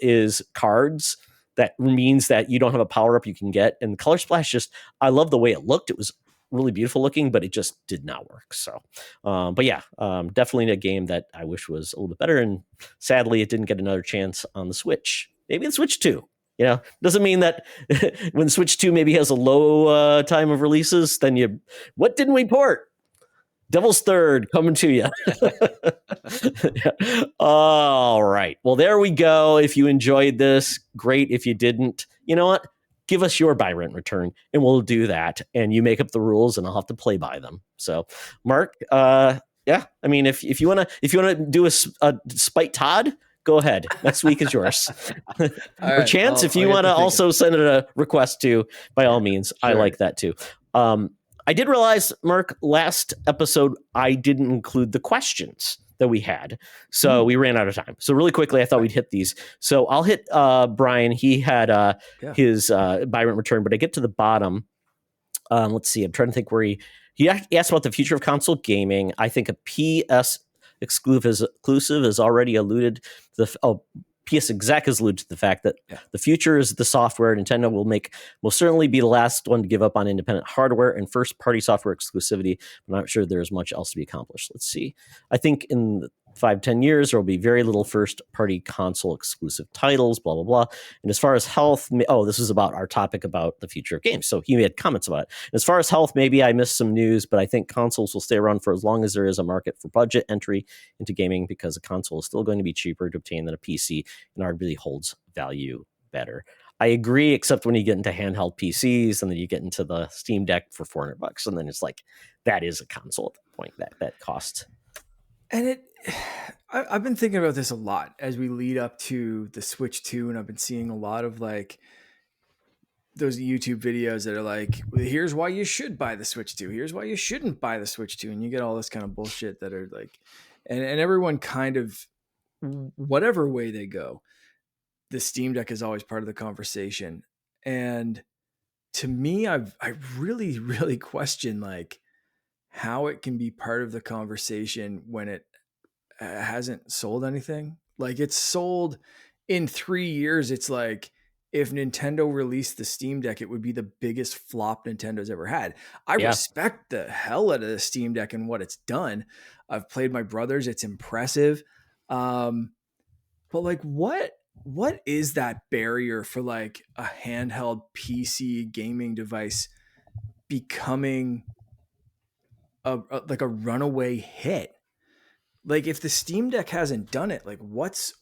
is cards. That means that you don't have a power up you can get. And Color Splash, I love the way it looked. It was really beautiful looking, but it just did not work. So, but yeah, definitely a game that I wish was a little bit better. And sadly, it didn't get another chance on the Switch. Maybe the Switch 2. You know, doesn't mean that when Switch 2 maybe has a low time of releases, then what didn't we port? Devil's Third coming to you. All right. Well, there we go. If you enjoyed this, great. If you didn't, you know what? Give us your buy, rent, return, and we'll do that. And you make up the rules, and I'll have to play by them. So, Mark, yeah. I mean, if you wanna do a spite Todd, go ahead. Next week is yours. Or Chance, if you want to also send it a request to, by all means, sure. I like that too. I did realize, Mark, last episode, I didn't include the questions that we had. So we ran out of time. So really quickly, I thought we'd hit these. So I'll hit Brian. He had his buy, rent, return, but I get to the bottom. Let's see. I'm trying to think where he asked about the future of console gaming. I think a PS exclusive is already alluded to PS exec has alluded to the fact that the future is the software. Nintendo will most certainly be the last one to give up on independent hardware and first-party software exclusivity. I'm not sure there's much else to be accomplished. Let's see. I think in 5-10 years, there will be very little first-party console exclusive titles, blah, blah, blah. And as far as health, this is about our topic about the future of games. So he made comments about it. And as far as health, maybe I missed some news, but I think consoles will stay around for as long as there is a market for budget entry into gaming, because a console is still going to be cheaper to obtain than a PC and arguably holds value better. I agree, except when you get into handheld PCs and then you get into the Steam Deck for $400, and then it's like, that is a console at that point, that cost. And I've been thinking about this a lot as we lead up to the Switch 2, and I've been seeing a lot of like those YouTube videos that are like, here's why you should buy the Switch 2. Here's why you shouldn't buy the Switch 2. And you get all this kind of bullshit that are like, and everyone kind of, whatever way they go, the Steam Deck is always part of the conversation. And to me, I really, really question like how it can be part of the conversation when it hasn't sold anything. Like, it's sold in 3 years. It's like, if Nintendo released the Steam Deck, it would be the biggest flop Nintendo's ever had. I respect the hell out of the Steam Deck and what it's done. I've played my brother's. It's impressive. But like, what is that barrier for like a handheld PC gaming device becoming a runaway hit? Like, if the Steam Deck hasn't done it, like what's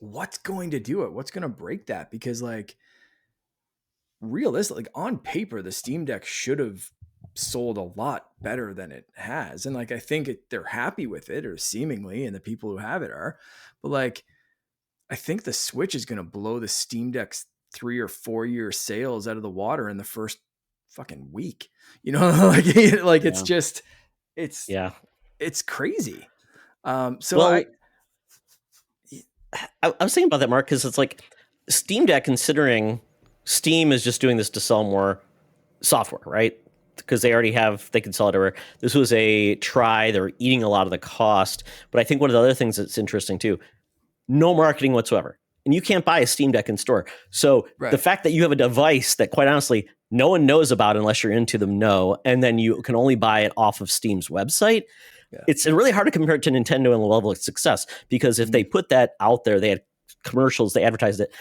going to do it? What's going to break that? Because like, realistically, like on paper, the Steam Deck should have sold a lot better than it has. And like, I think they're happy with it, or seemingly, and the people who have it are. But like, I think the Switch is going to blow the Steam Deck's 3 or 4 year sales out of the water in the first fucking week. You know, like it's just, it's Yeah. it's crazy. So Well, I was thinking about that, Mark, because it's like Steam Deck, considering Steam is just doing this to sell more software, right? Because they can sell it everywhere. This was a try. They're eating a lot of the cost. But I think one of the other things that's interesting too, no marketing whatsoever. And you can't buy a Steam Deck in store. So the fact that you have a device that, quite honestly, no one knows about unless you're into them, and then you can only buy it off of Steam's website. Yeah. It's really hard to compare it to Nintendo and the level of success, because if they put that out there, they had commercials, they advertised it,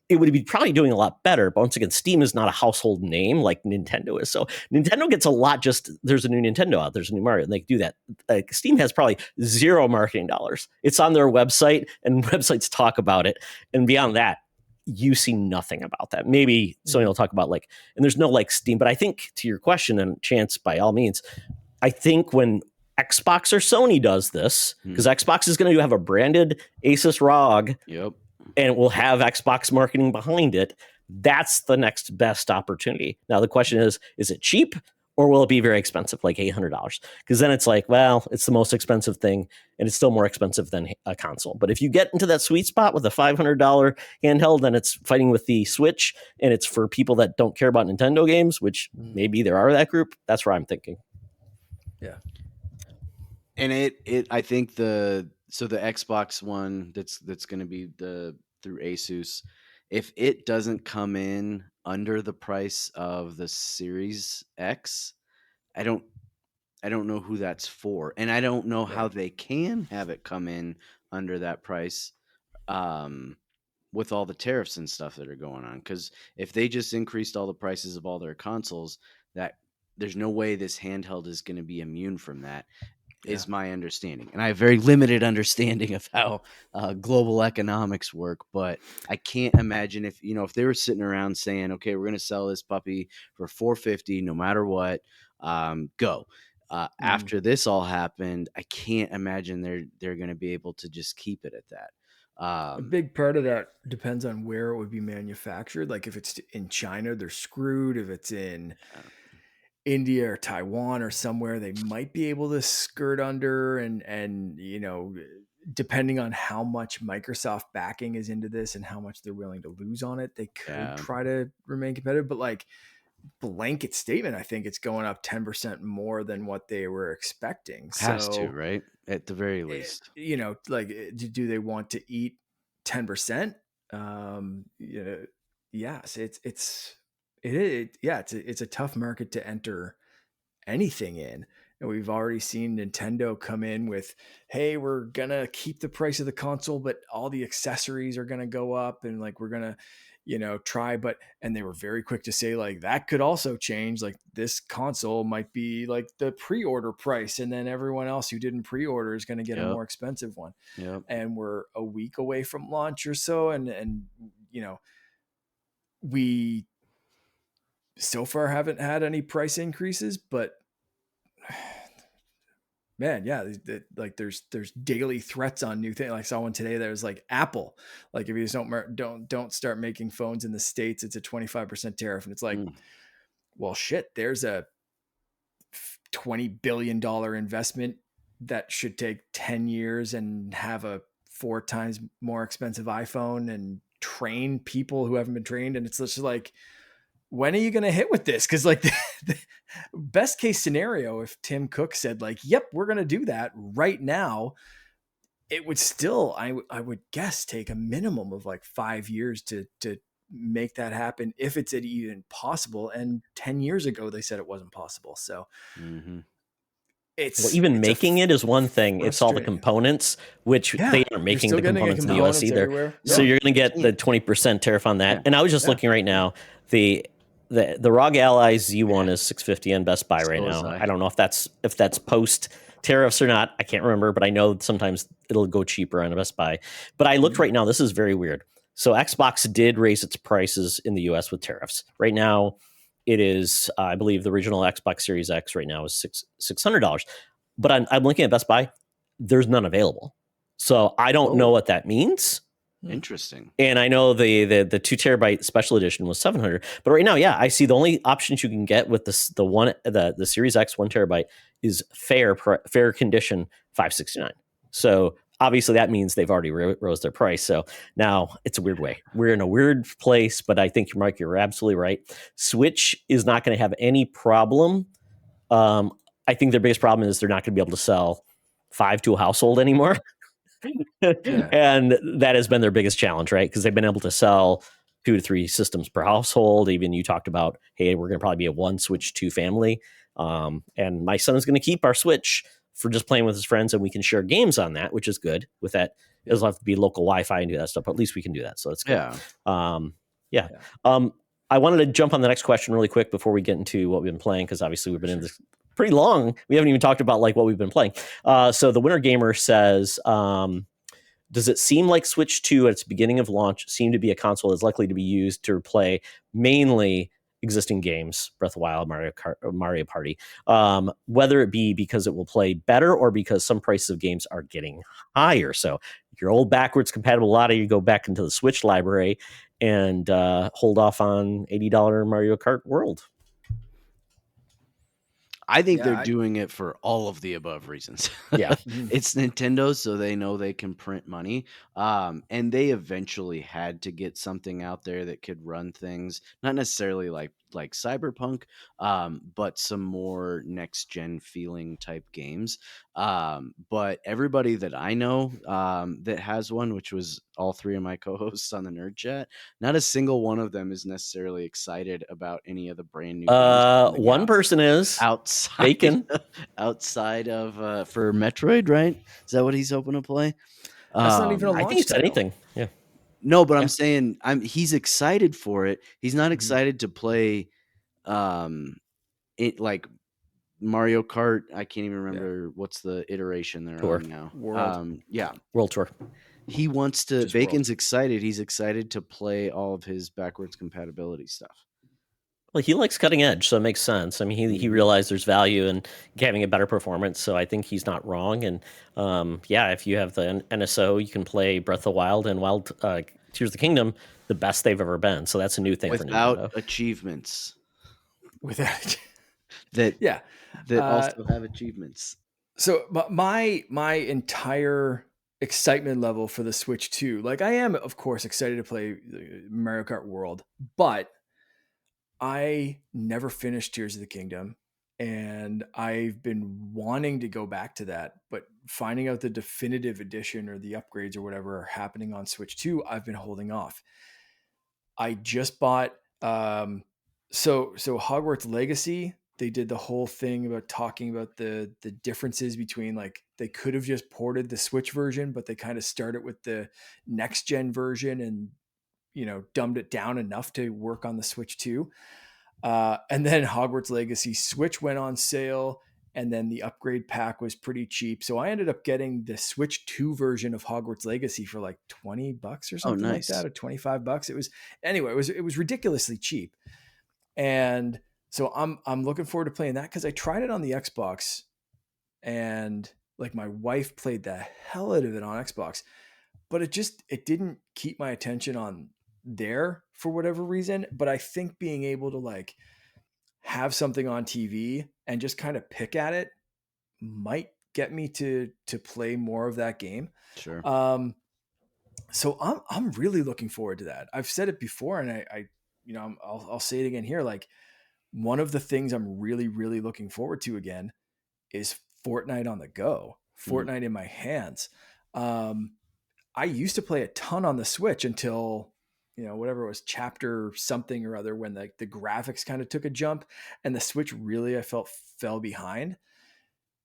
it would be probably doing a lot better. But once again, Steam is not a household name like Nintendo is. So Nintendo gets a lot, just there's a new Nintendo out, there's a new Mario, and they do that. Like, Steam has probably zero marketing dollars. It's on their website, and websites talk about it. And beyond that, you see nothing about that. Maybe Sony will talk about and there's no Steam. But I think, to your question, and Chance, by all means, I think when Xbox or Sony does this, because Xbox is going to have a branded Asus ROG. Yep. And it will have Xbox marketing behind it. That's the next best opportunity. Now, the question is it cheap, or will it be very expensive, like $800? Because then it's like, well, it's the most expensive thing, and it's still more expensive than a console. But if you get into that sweet spot with a $500 handheld, then it's fighting with the Switch, and it's for people that don't care about Nintendo games, which maybe there are that group. That's where I'm thinking. Yeah. And I think the Xbox One that's going to be through Asus, if it doesn't come in under the price of the Series X, I don't know who that's for, and I don't know how they can have it come in under that price, with all the tariffs and stuff that are going on. Because if they just increased all the prices of all their consoles, that there's no way this handheld is going to be immune from that. Is my understanding, and I have very limited understanding of how global economics work. But I can't imagine if they were sitting around saying, "Okay, we're going to sell this puppy for $450, no matter what, go." After this all happened, I can't imagine they're going to be able to just keep it at that. A big part of that depends on where it would be manufactured. Like if it's in China, they're screwed. If it's in India or Taiwan or somewhere, they might be able to skirt under, and depending on how much Microsoft backing is into this and how much they're willing to lose on it, they could try to remain competitive. But like, blanket statement, I think it's going up 10% more than what they were expecting. Has to, right? At the very least. Do they want to eat 10%? Yes, it's a tough market to enter anything in. And we've already seen Nintendo come in with, hey, we're going to keep the price of the console, but all the accessories are going to go up, and like, we're going to, try, and they were very quick to say, like, that could also change. Like, this console might be like the pre-order price, and then everyone else who didn't pre-order is going to get a more expensive one. Yep. And we're a week away from launch or so. And we so far haven't had any price increases, but man, like there's daily threats on new things. Like, I saw one today that was like, Apple, like, if you just don't start making phones in the States, it's a 25% tariff. And it's like, well, shit, there's a $20 billion investment that should take 10 years and have a 4 times more expensive iPhone and train people who haven't been trained. And it's just like, when are you going to hit with this? Because like, the best case scenario, if Tim Cook said like, yep, we're going to do that right now, it would still, I would guess, take a minimum of like 5 years to make that happen, if it's even possible. And 10 years ago, they said it wasn't possible. So it's making it is one thing. It's all the components, which they aren't making the components in the US either. Everywhere. So you're going to get the 20% tariff on that. And I was just looking right now, the ROG Ally Z1 is $650 on Best Buy right now. I don't know if that's post tariffs or not. I can't remember, but I know sometimes it'll go cheaper on a Best Buy. But I looked right now. This is very weird. So Xbox did raise its prices in the US with tariffs. Right now, it is, I believe, the original Xbox Series X right now is $600. But I'm looking at Best Buy. There's none available, so I don't know what that means. Interesting. And I know the 2 terabyte special edition was 700, but right now, yeah, I see the only options you can get with the Series X 1 terabyte is fair condition 569. So obviously that means they've already rose their price. So now it's a weird way. We're in a weird place, but I think Mark, you're absolutely right. Switch is not going to have any problem. I think their biggest problem is they're not going to be able to sell 5 to a household anymore. And that has been their biggest challenge, right? Because they've been able to sell 2 to 3 systems per household. Even you talked about, hey, we're going to probably be a 1 Switch 2 family. And my son is going to keep our Switch for just playing with his friends, and we can share games on that, which is good. With that, it'll have to be local Wi-Fi and do that stuff, but at least we can do that. So it's good. I wanted to jump on the next question really quick before we get into what we've been playing, because obviously we've been in this pretty long. We haven't even talked about like what we've been playing. So the Winter Gamer says, does it seem like Switch 2 at its beginning of launch seemed to be a console that's likely to be used to play mainly existing games, Breath of the Wild, Mario Party, whether it be because it will play better or because some prices of games are getting higher? So your old backwards compatible, a lot of you go back into the Switch library and hold off on $80 Mario Kart World. I think they're doing it for all of the above reasons. Yeah. It's Nintendo, so they know they can print money. And they eventually had to get something out there that could run things, not necessarily like Cyberpunk, but some more next gen feeling type games. But everybody that I know that has one, which was all 3 of my co-hosts on the Nerd Chat, not a single one of them is necessarily excited about any of the brand new games. One person is outside of for Metroid, right? Is that what he's hoping to play? That's not even a launch I think he said anything. Yeah. No, but I'm saying he's excited for it. He's not excited to play it like Mario Kart. I can't even remember what's the iteration they're on now. World. World Tour. He wants to Just Bacon's excited. He's excited to play all of his backwards compatibility stuff. Well, he likes cutting edge, so it makes sense. I mean, he realized there's value in having a better performance, so I think he's not wrong. And if you have the NSO, you can play Breath of the Wild and Tears of the Kingdom the best they've ever been. So that's a new thing for Nintendo. Without achievements. That also have achievements. So my entire excitement level for the Switch 2, like I am of course excited to play Mario Kart World, but I never finished Tears of the Kingdom, and I've been wanting to go back to that, but finding out the definitive edition or the upgrades or whatever are happening on Switch 2, I've been holding off. I just bought so Hogwarts Legacy. They did the whole thing about talking about the differences between, like, they could have just ported the Switch version, but they kind of started with the next gen version and, dumbed it down enough to work on the Switch 2. And then Hogwarts Legacy Switch went on sale, and then the upgrade pack was pretty cheap. So I ended up getting the Switch 2 version of Hogwarts Legacy for like $20 or something like that, or $25. It was ridiculously cheap. And so I'm looking forward to playing that, because I tried it on the Xbox, and like my wife played the hell out of it on Xbox, but it didn't keep my attention on there for whatever reason. But I think being able to like have something on TV and just kind of pick at it might get me to play more of that game. Sure. So I'm really looking forward to that. I've said it before, and I'll say it again here. Like, one of the things I'm really, really looking forward to again is Fortnite on the go, Fortnite in my hands. I used to play a ton on the Switch until, whatever it was, chapter something or other, when the graphics kind of took a jump and the Switch really, I felt, fell behind.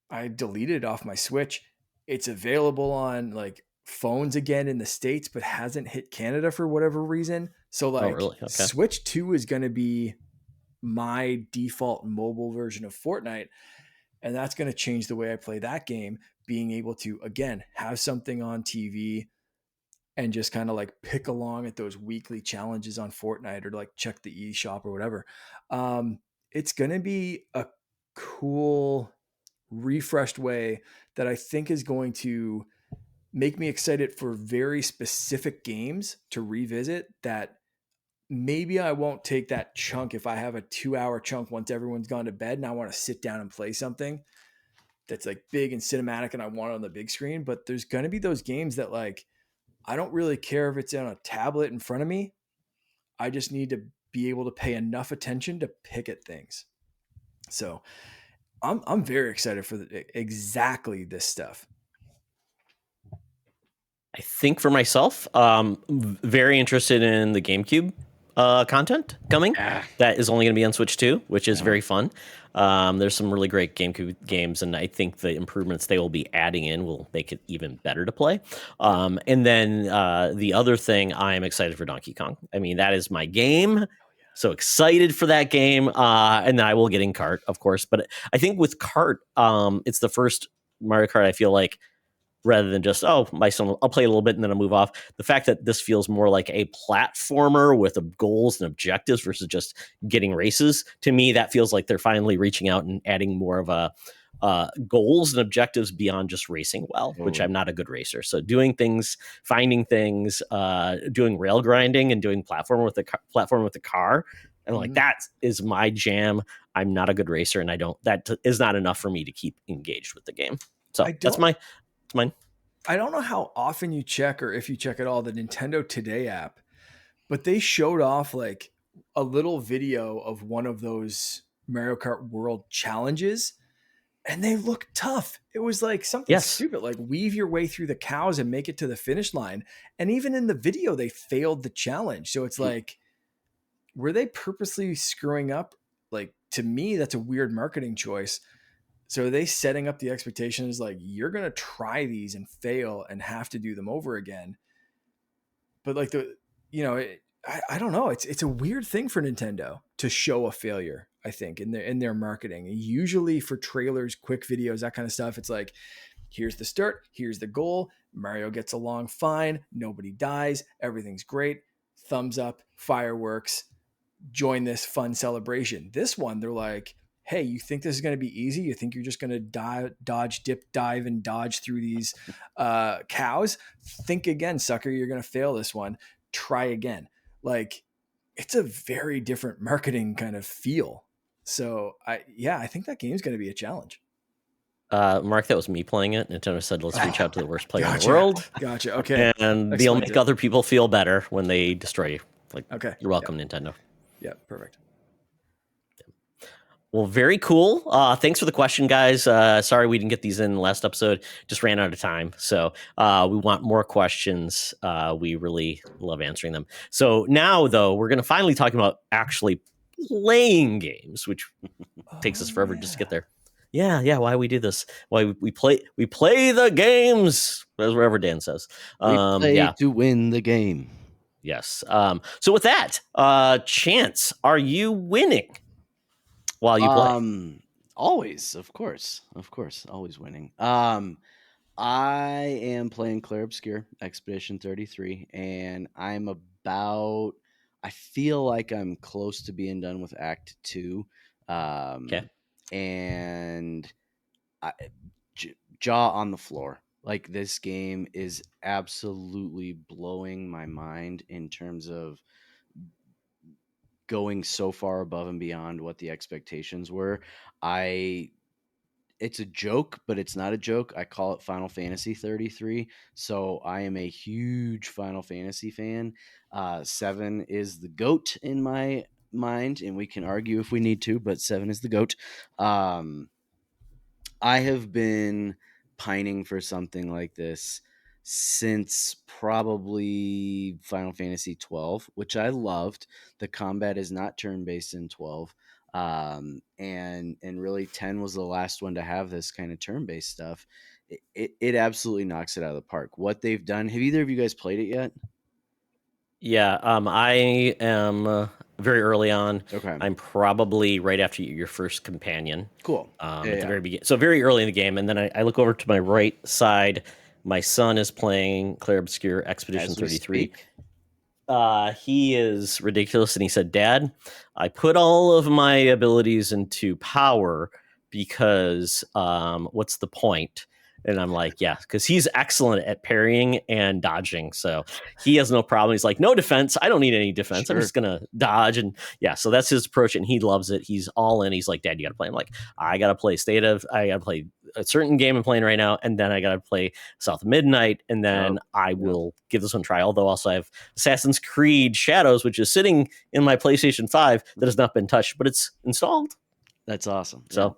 I deleted it off my Switch. It's available on like phones again in the States, but hasn't hit Canada for whatever reason. So like, really? Okay. Switch 2 is going to be my default mobile version of Fortnite. And that's going to change the way I play that game, being able to, again, have something on TV and just kind of like pick along at those weekly challenges on Fortnite, or like check the eShop or whatever. It's going to be a cool, refreshed way that I think is going to make me excited for very specific games to revisit, that maybe I won't take that chunk if I have a 2-hour chunk once everyone's gone to bed and I want to sit down and play something that's like big and cinematic and I want it on the big screen. But there's going to be those games that like, I don't really care if it's on a tablet in front of me. I just need to be able to pay enough attention to pick at things. So I'm very excited for exactly this stuff. I think for myself, very interested in the GameCube content coming. That is only going to be on Switch 2, which is very fun. There's some really great GameCube games, and I think the improvements they will be adding in will make it even better to play. And then the other thing, I'm excited for Donkey Kong. I mean, that is my game. So excited for that game. And then I will get in Kart, of course. But I think with Kart, it's the first Mario Kart I feel like, rather than just, oh, my son, I'll play a little bit and then I'll move off. The fact that this feels more like a platformer with goals and objectives versus just getting races, to me, that feels like they're finally reaching out and adding more of a goals and objectives beyond just racing well, which I'm not a good racer. So doing things, finding things, doing rail grinding and doing platform with the car. And like, that is my jam. I'm not a good racer, and that is not enough for me to keep engaged with the game. So that's mine. I don't know how often you check, or if you check at all, the Nintendo Today app, but they showed off like a little video of one of those Mario Kart World challenges, and they look tough. It was like something stupid, like weave your way through the cows and make it to the finish line. And even in the video, they failed the challenge. So it's like, were they purposely screwing up? Like, to me, that's a weird marketing choice. So are they setting up the expectations like, you're going to try these and fail and have to do them over again? But like I don't know. It's a weird thing for Nintendo to show a failure, I think, in their marketing. Usually for trailers, quick videos, that kind of stuff, it's like, here's the start, here's the goal. Mario gets along fine. Nobody dies. Everything's great. Thumbs up, fireworks, join this fun celebration. This one, they're like, hey, you think this is going to be easy? You think you're just going to dodge, dip, dive, and dodge through these cows? Think again, sucker. You're going to fail this one. Try again. Like, it's a very different marketing kind of feel. So I think that game's going to be a challenge. Mark, that was me playing it. Nintendo said, let's reach out to the worst player in the world. Gotcha. Okay. And they'll make other people feel better when they destroy you. Like, okay. You're welcome, Nintendo. Yeah, perfect. Well, very cool. Thanks for the question, guys. Sorry we didn't get these in the last episode. Just ran out of time. So we want more questions. We really love answering them. So now, though, we're going to finally talk about actually playing games, which takes us forever just to get there. Yeah. Why we do this? Why we play the games, as wherever Dan says. We play to win the game. Yes. So with that, Chance, are you winning while you play? Always, of course, always winning. I am playing Clair Obscur Expedition 33, and I feel like I'm close to being done with Act 2. Okay. And jaw on the floor. Like, this game is absolutely blowing my mind in terms of going so far above and beyond what the expectations were. It's a joke, but it's not a joke. I call it Final Fantasy 33. So I am a huge Final Fantasy fan. 7 is the GOAT in my mind, and we can argue if we need to, but 7 is the GOAT. I have been pining for something like this since probably Final Fantasy 12, which I loved. The combat is not turn-based in 12. And really 10 was the last one to have this kind of turn-based stuff. It absolutely knocks it out of the park. What they've done. Have either of you guys played it yet? Yeah, I am very early on. Okay. I'm probably right after your first companion. Cool. At the very beginning. So very early in the game. And then I look over to my right side. My son is playing Clair Obscur Expedition As we 33. speak. He is ridiculous, and he said, "Dad, I put all of my abilities into power because what's the point?" And I'm like, "Yeah, because he's excellent at parrying and dodging, so he has no problem." He's like, "No defense. I don't need any defense. I'm Sure. just gonna dodge." And yeah, so that's his approach, and he loves it. He's all in. He's like, "Dad, you gotta play." I'm like, "I gotta play I gotta play a certain game I'm playing right now, and then I gotta play South of Midnight, and then I will give this one a try." Although also I have Assassin's Creed Shadows, which is sitting in my PlayStation 5 that has not been touched, but it's installed. That's awesome. So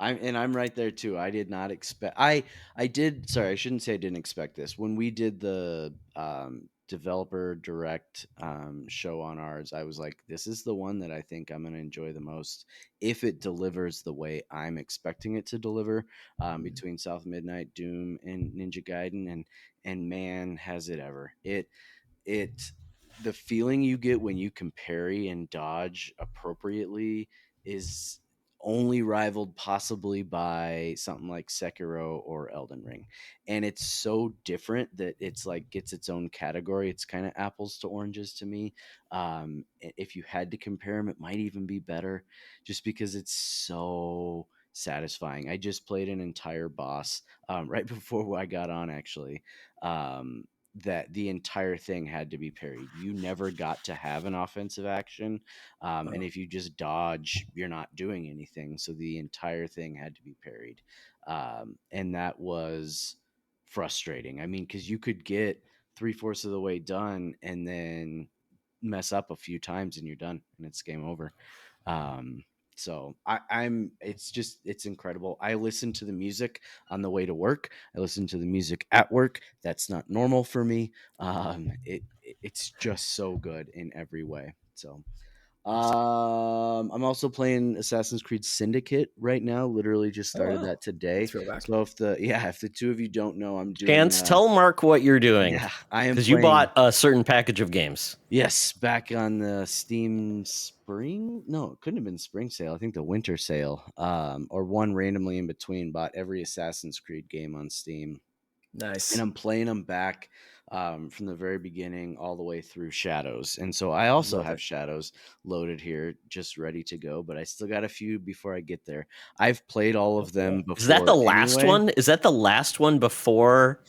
I'm right there too. I did not expect I did sorry, I shouldn't say I didn't expect this. When we did the developer direct show on ours, I was like, this is the one that I think I'm gonna enjoy the most if it delivers the way I'm expecting it to deliver, between South Midnight, Doom, and Ninja Gaiden, and man, has it ever. It the feeling you get when you can parry and dodge appropriately is only rivaled possibly by something like Sekiro or Elden Ring. And it's so different that it's like gets its own category. It's kind of apples to oranges to me. If you had to compare them, it might even be better just because it's so satisfying. I just played an entire boss right before I got on, actually. That the entire thing had to be parried. You never got to have an offensive action. And if you just dodge, you're not doing anything. So the entire thing had to be parried. And that was frustrating. I mean, because you could get 3/4 of the way done and then mess up a few times and you're done and it's game over. So I'm it's incredible. I listen to the music on the way to work. I listen to the music at work. That's not normal for me. It's just so good in every way. So I'm also playing Assassin's Creed Syndicate right now. Literally just Oh, started wow. that today. Throwback. So if the two of you don't know, I'm doing Chance, tell Mark what you're doing. yeah, I am because you playing bought a certain package of games. Yes, back on the Steam spring. No, it couldn't have been spring sale. I think the winter sale, or one randomly in between. Bought every Assassin's Creed game on Steam, Nice. and I'm playing them back from the very beginning all the way through Shadows. And so I also Love have it. Shadows loaded here, just ready to go. But I still got a few before I get there. I've played all of them before. Is that the last anyway. one? Is that the last one before,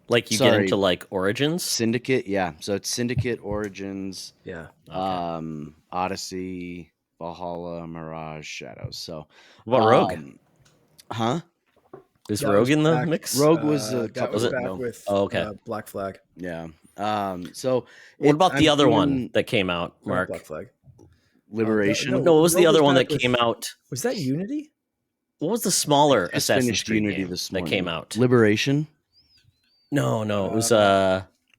like, you get Sorry. into like Origins? Syndicate? Yeah. So it's Syndicate, Origins, Yeah. Okay. Odyssey, Valhalla, Mirage, Shadows. So, What about Rogue? Huh? Is That Rogue was in the back. mix? Rogue was a That couple was back ago. with Oh, okay. Black Flag. Yeah. So What about the I'm other one doing that came out, Or not Mark? Black Flag. Liberation. No, No, what was the Rogue other one back that came out? Was that Unity? What was the smaller Just Assassin's finished Creed Unity game this that morning. came out? Liberation. No, it was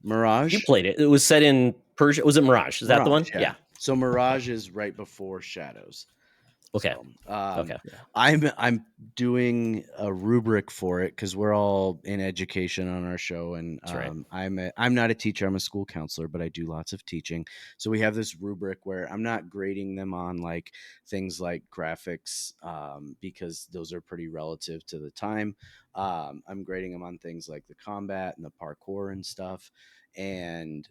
Mirage. you played it. It was set in Persia. Was it Mirage? Is that the one? Mirage, yeah. So Mirage is right before Shadows. Okay. So, Okay. I'm doing a rubric for it because we're all in education on our show, and That's right. I'm not a teacher. I'm a school counselor, but I do lots of teaching. So we have this rubric where I'm not grading them on like things like graphics, because those are pretty relative to the time. I'm grading them on things like the combat and the parkour and stuff, and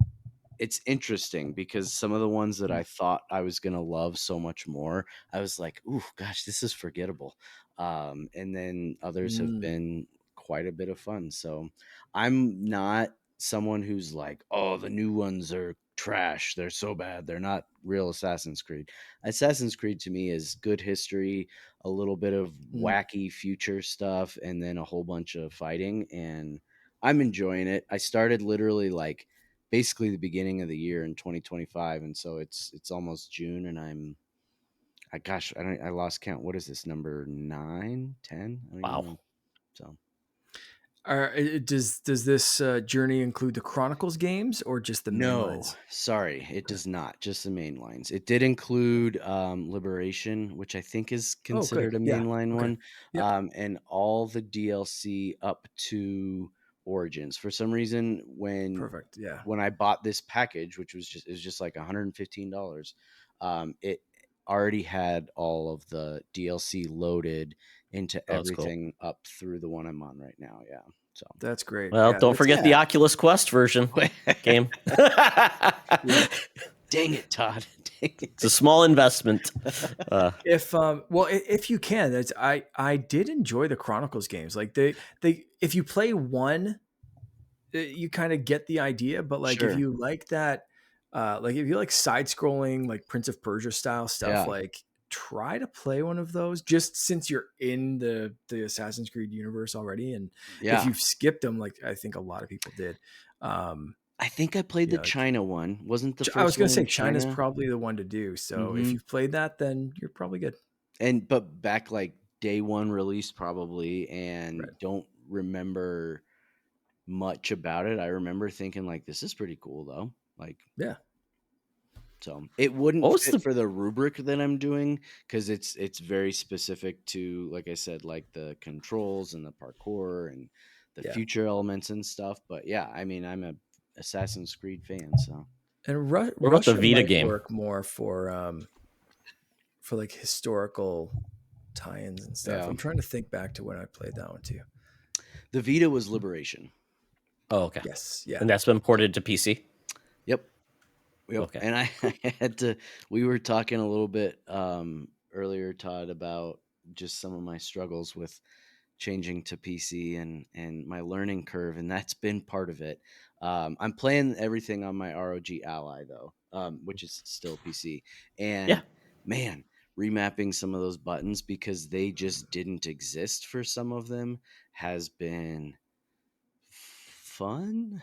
it's interesting because some of the ones that I thought I was gonna love so much more, I was like, "Ooh, gosh, this is forgettable." And then others have been quite a bit of fun. So I'm not someone who's like, "Oh, the new ones are trash. They're so bad. They're not real Assassin's Creed." Assassin's Creed to me is good history, a little bit of wacky future stuff, and then a whole bunch of fighting. And I'm enjoying it. I started literally like basically the beginning of the year in 2025, and so it's almost June, and I lost count. What is this, number 9, 10? I don't even Wow. know. So Does this journey include the Chronicles games or just the main no, lines? sorry, it does not. Just the main lines. It did include Liberation, which I think is considered a mainline one, Yep. and all the DLC up to Origins. For some reason, Perfect. Yeah. when I bought this package, which was just like $115, it already had all of the DLC loaded into Oh, that's cool. everything up through the one I'm on right now. Yeah. So That's great. Well, Yeah, don't forget the Oculus Quest version game. Dang it, Todd. Dang it. It's a small investment. If you can, I did enjoy the Chronicles games. Like they if you play one, you kind of get the idea. But like if Sure. you like that, like if you like side scrolling, like Prince of Persia style stuff, Yeah. like try to play one of those. Just since you're in the Assassin's Creed universe already, and Yeah. if you've skipped them, like I think a lot of people did. I think I played the China one. Wasn't the first one? I was going to say China? China's probably the one to do. So if you've played that, then you're probably good. But back like day one release probably, and don't remember much about it. I remember thinking like, this is pretty cool though. Like, yeah. So it wouldn't fit for the rubric that I'm doing, because it's very specific to, like I said, like the controls and the parkour and the future elements and stuff. But yeah, I mean, I'm a Assassin's Creed fan, so. And what about Russia the Vita might game? work more for like historical tie-ins and stuff. Yeah. I'm trying to think back to when I played that one too. The Vita was Liberation. Oh, okay. Yes, yeah. And that's been ported to PC? Yep. Okay. And I had to, we were talking a little bit earlier, Todd, about just some of my struggles with changing to PC and my learning curve, and that's been part of it. I'm playing everything on my ROG Ally though, which is still PC. And man, remapping some of those buttons because they just didn't exist for some of them has been fun.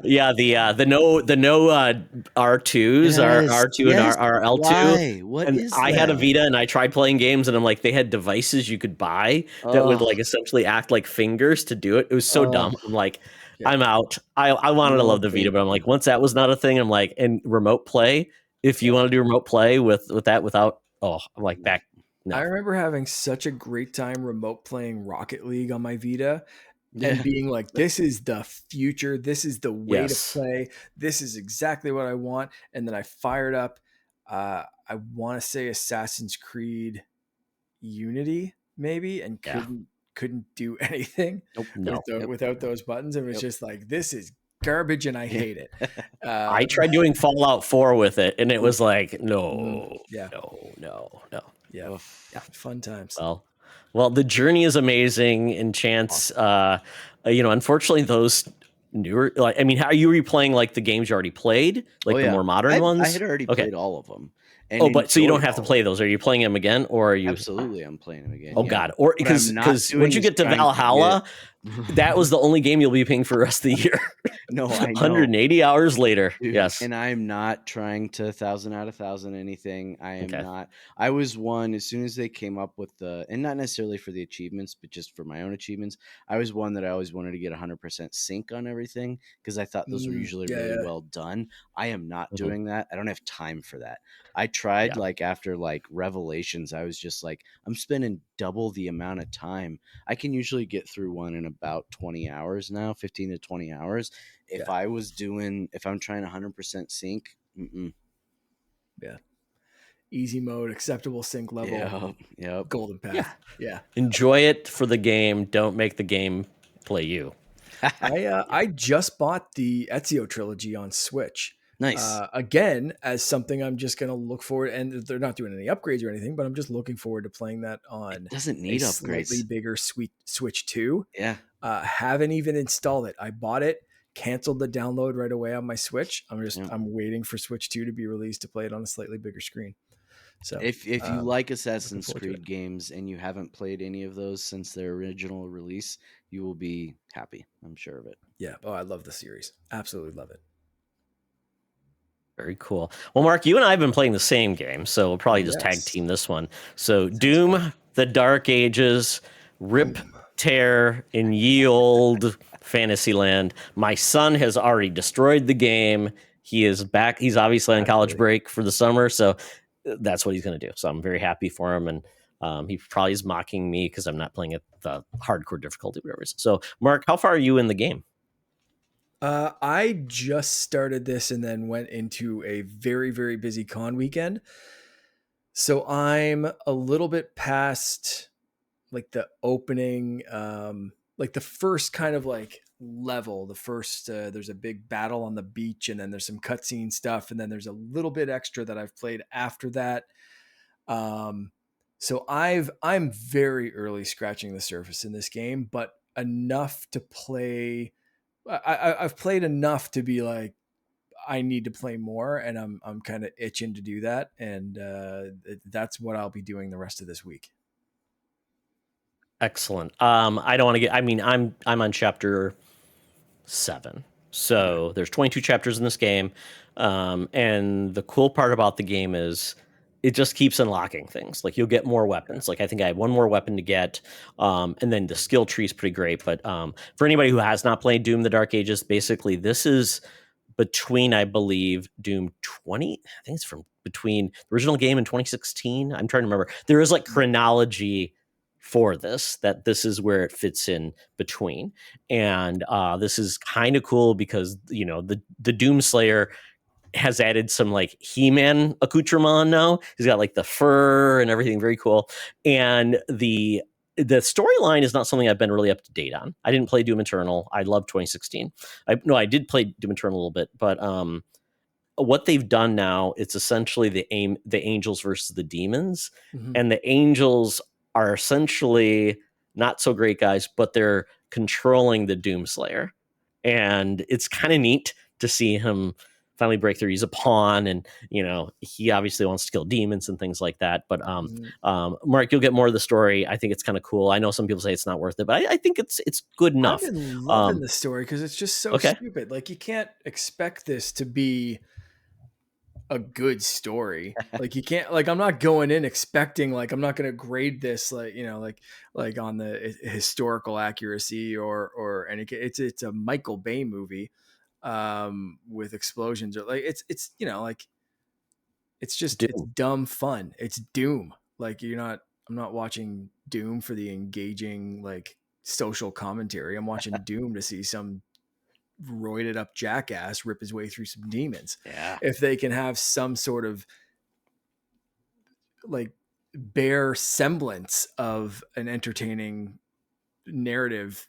Yeah, the no R2s are R2 and R2. Why? What and is I that? had a Vita and I tried playing games and I'm like, they had devices you could buy that would like essentially act like fingers to do it. It was so dumb. I'm like, I'm out. I wanted to love the Vita, but I'm like, once that was not a thing, I'm like, and remote play, if you want to do remote play with that without, I'm like back. No. I remember having such a great time remote playing Rocket League on my Vita and being like, this is the future. This is the way to play. This is exactly what I want. And then I fired up, I want to say Assassin's Creed Unity maybe, and couldn't do anything without those buttons. And it was just like, this is garbage and I hate it. I tried doing Fallout 4 with it and it was like, no. Yeah. Fun times. Well, the journey is amazing. Enchants, unfortunately those newer, like, I mean, how are you replaying like the games you already played, like the more modern ones? I had already played all of them. But so you don't have to play those. Are you playing them again, or are you? Absolutely, I'm playing them again. Oh God, or because once you get to Valhalla, that was the only game you'll be paying for the rest of the year. No, I know. 180 hours later. Dude, yes, and I'm not trying to 1,000 out of 1,000 anything. I am not. I was one as soon as they came up with and not necessarily for the achievements, but just for my own achievements. I was one that I always wanted to get 100% sync on everything because I thought those were usually really well done. I am not doing that. I don't have time for that. I tried like after like Revelations, I was just like, I'm spending double the amount of time. I can usually get through one in about 20 hours now, 15 to 20 hours. If I'm trying 100% sync, easy mode, acceptable sync level, golden path. Yeah. Enjoy it for the game. Don't make the game play you. I just bought the Ezio trilogy on Switch. Nice. Again, as something I'm just going to look forward, and they're not doing any upgrades or anything, but I'm just looking forward to playing that on. It doesn't need upgrades. Slightly bigger Switch 2. Yeah. Haven't even installed it. I bought it, canceled the download right away on my Switch. I'm waiting for Switch 2 to be released to play it on a slightly bigger screen. So if you like Assassin's Creed games and you haven't played any of those since their original release, you will be happy. I'm sure of it. Yeah. Oh, I love the series. Absolutely love it. Very cool. Well, Mark, you and I have been playing the same game, so we'll probably just tag team this one. So Doom, The Dark Ages, rip, tear, in ye old Fantasyland. My son has already destroyed the game. He is back. He's obviously on college break for the summer, so that's what he's going to do. So I'm very happy for him, and he probably is mocking me because I'm not playing at the hardcore difficulty, whatever it is. So, Mark, how far are you in the game? I just started this and then went into a very, very busy con weekend. So I'm a little bit past like the opening, like the first kind of like level, the first, there's a big battle on the beach, and then there's some cutscene stuff, and then there's a little bit extra that I've played after that. Um, so I'm very early scratching the surface in this game, but enough to play. I've played enough to be like, I need to play more, and I'm kind of itching to do that, and that's what I'll be doing the rest of this week. Excellent. I don't want to get. I mean, I'm on chapter 7, so there's 22 chapters in this game, and the cool part about the game is it just keeps unlocking things. Like, you'll get more weapons. Like, I think I have one more weapon to get, and then the skill tree is pretty great. But for anybody who has not played Doom: The Dark Ages, basically this is between, I believe, Doom 20. I think it's from between the original game in 2016. I'm trying to remember. There is like chronology for this, that this is where it fits in between. And this is kind of cool because, you know, the Doomslayer has added some like He-Man accoutrement now. He's got like the fur and everything, very cool. And the storyline is not something I've been really up to date on. I didn't play Doom Eternal. I love 2016. I did play Doom Eternal a little bit, but what they've done now, it's essentially the angels versus the demons, and the angels are essentially not so great guys, but they're controlling the Doomslayer, and it's kind of neat to see him finally break through. He's a pawn, and you know, he obviously wants to kill demons and things like that. But Mark, you'll get more of the story. I think it's kind of cool. I know some people say it's not worth it, but I think it's good enough. I've been loving the story because it's just so stupid. Like, you can't expect this to be a good story. Like, you can't, like, I'm not going in expecting, like, I'm not going to grade this, like, you know, like on the historical accuracy or and it's a Michael Bay movie with explosions, or like it's you know, like, it's just Doom. it's dumb fun. It's Doom. Like, I'm not watching Doom for the engaging like social commentary. I'm watching Doom to see some roided up jackass rip his way through some demons. Yeah. If they can have some sort of like bare semblance of an entertaining narrative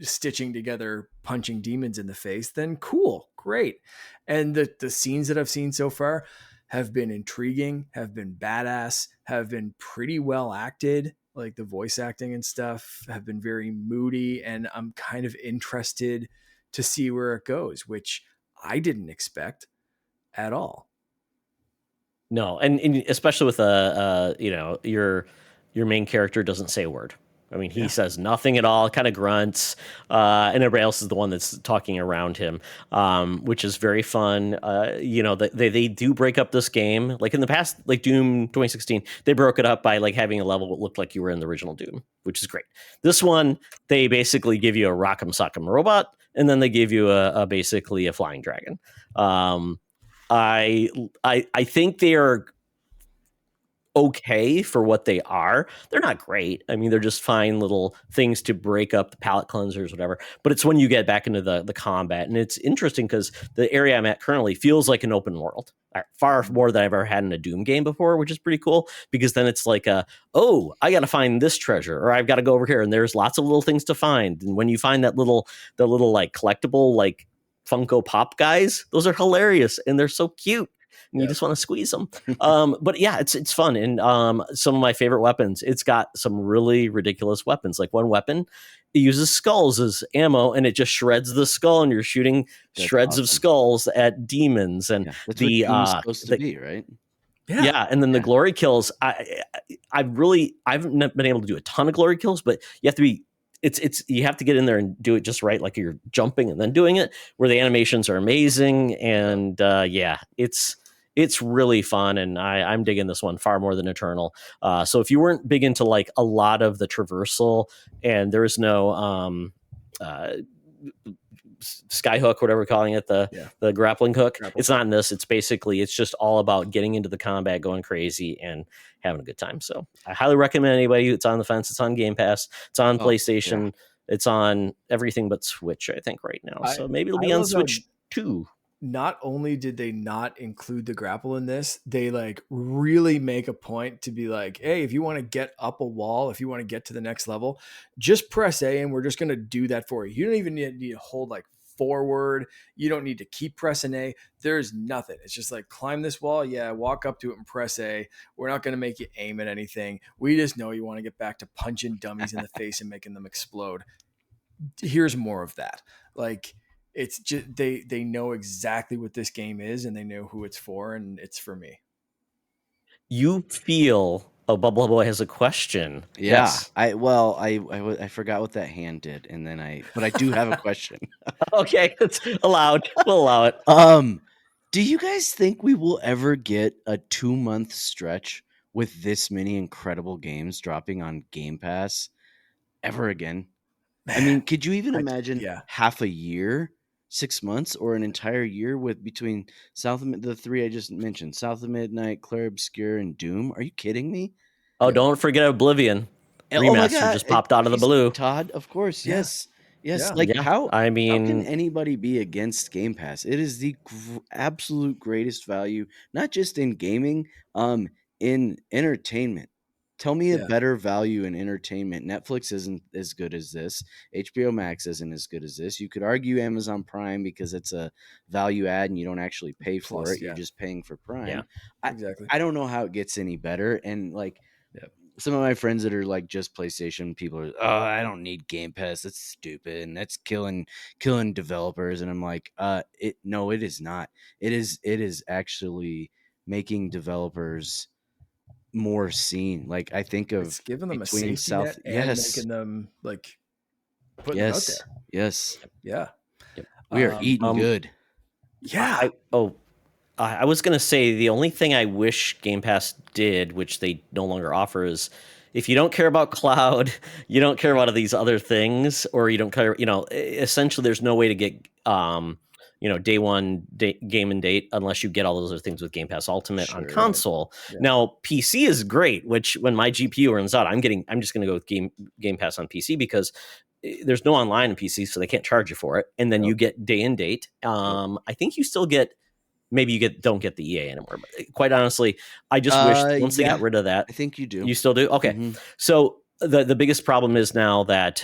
stitching together punching demons in the face, then cool, great. And the scenes that I've seen so far have been intriguing, have been badass, have been pretty well acted. Like, the voice acting and stuff have been very moody, and I'm kind of interested to see where it goes, which I didn't expect at all. No, and especially with you know, your main character doesn't say a word. I mean, he says nothing at all, kind of grunts, and everybody else is the one that's talking around him, which is very fun. You know, they do break up this game. Like in the past, like Doom 2016, they broke it up by like having a level that looked like you were in the original Doom, which is great. This one, they basically give you a rock'em sock'em robot, and then they give you basically a flying dragon. I think they are okay for what they are. They're not great. I mean, they're just fine little things to break up the palate cleansers, whatever. But it's when you get back into the combat, and it's interesting because the area I'm at currently feels like an open world, far more than I've ever had in a Doom game before, which is pretty cool. Because then it's like, I got to find this treasure, or I've got to go over here, and there's lots of little things to find. And when you find the little like collectible like Funko Pop guys, those are hilarious and they're so cute. And you just want to squeeze them. But yeah, it's fun. And some of my favorite weapons, it's got some really ridiculous weapons. Like one weapon, it uses skulls as ammo, and it just shreds the skull, and you're shooting shreds of skulls at demons. And that's what Doom's supposed to be, right? Yeah, and then the glory kills. I haven't been able to do a ton of glory kills, but you have to be. It's you have to get in there and do it just right, like you're jumping and then doing it. Where the animations are amazing, and it's really fun, and I'm digging this one far more than Eternal. So if you weren't big into like a lot of the traversal, and there is no skyhook, whatever we're calling it, the grappling hook, it's not in this. It's basically, it's just all about getting into the combat, going crazy, and having a good time. So I highly recommend anybody. It's on the fence. It's on Game Pass. It's on PlayStation. It's on everything but Switch, I think, right now. So maybe it'll be on Switch too. not only did they not include the grapple in this, they like really make a point to be like, hey, if you want to get up a wall, if you want to get to the next level, just press A and we're just going to do that for you. You don't even need to hold like forward. You don't need to keep pressing A. There's nothing. It's just like climb this wall. Yeah, walk up to it and press A. We're not going to make you aim at anything. We just know you want to get back to punching dummies in the face and making them explode. Here's more of that. Like, it's just they know exactly what this game is and they know who it's for, and it's for me. You feel Bubble Boy has a question. Yeah. Yes. I forgot what that hand did, and then but I do have a question. Okay, it's allowed. We'll allow it. Do you guys think we will ever get a 2-month stretch with this many incredible games dropping on Game Pass ever again? I mean, could you even imagine half a year, 6 months, or an entire year with between the three I just mentioned, South of Midnight, Claire Obscure, and Doom? Are you kidding me? Oh, don't forget Oblivion. Oh my Remaster God, just popped out of the blue. Todd, of course, Yeah. yes. Yeah. Like Yeah, how I how can mean, anybody be against Game Pass? It is the absolute greatest value, not just in gaming, in entertainment. Tell me a Yeah. better value in entertainment. Netflix isn't as good as this. HBO Max isn't as good as this. You could argue Amazon Prime because it's a value add and you don't actually pay for Plus, it. You're just paying for Prime. Yeah. Exactly. I don't know how it gets any better. And like Yep. some of my friends that are like just PlayStation people are, oh, I don't need Game Pass. That's stupid and that's killing developers. And I'm like, no, it is not. It is actually making developers more seen. Like I think of It's giving them a between safety net and making them like putting them out there. Yes. Yeah. Yep. We are eating good. Yeah. I was going to say the only thing I wish Game Pass did, which they no longer offer, is if you don't care about cloud, you don't care about these other things, or you don't care, essentially there's no way to get, day one game and date unless you get all those other things with Game Pass Ultimate on Sure. console. Yeah. Now, PC is great, which when my GPU runs out, I'm just going to go with Game Pass on PC because there's no online in PC, so they can't charge you for it. And then you get day and date. I think you still get, maybe you don't get the EA anymore. But quite honestly, I just wish once they got rid of that. I think you do. You still do? Okay. Mm-hmm. So the biggest problem is now that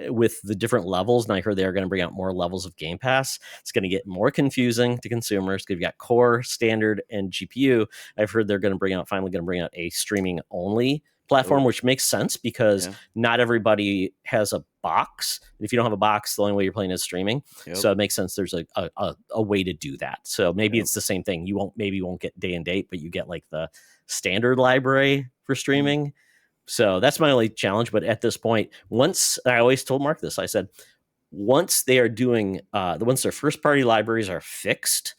with the different levels, and I heard they're going to bring out more levels of Game Pass, it's going to get more confusing to consumers because you've got core, standard, and GPU. I've heard they're finally going to bring out a streaming only platform, which makes sense because not everybody has a box. If you don't have a box, the only way you're playing is streaming. So it makes sense there's a way to do that. So maybe it's the same thing. You won't get day and date, but you get like the standard library for streaming. So that's my only challenge. But at this point, I always told Mark this, I said, once they are doing, once their first party libraries are fixed,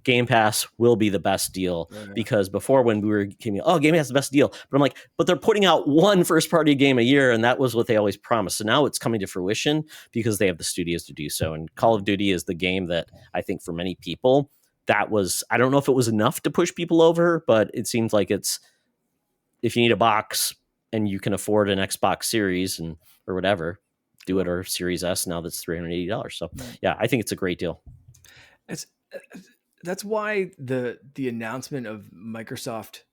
Game Pass will be the best deal. Because before when we were Game Pass is the best deal, but I'm like, but they're putting out one first party game a year, and that was what they always promised. So now it's coming to fruition because they have the studios to do so. And Call of Duty is the game that I think for many people I don't know if it was enough to push people over, but it seems like it's, if you need a box and you can afford an Xbox Series or whatever, do it, or Series S now that's $380. So yeah, I think it's a great deal. That's why the announcement of Microsoft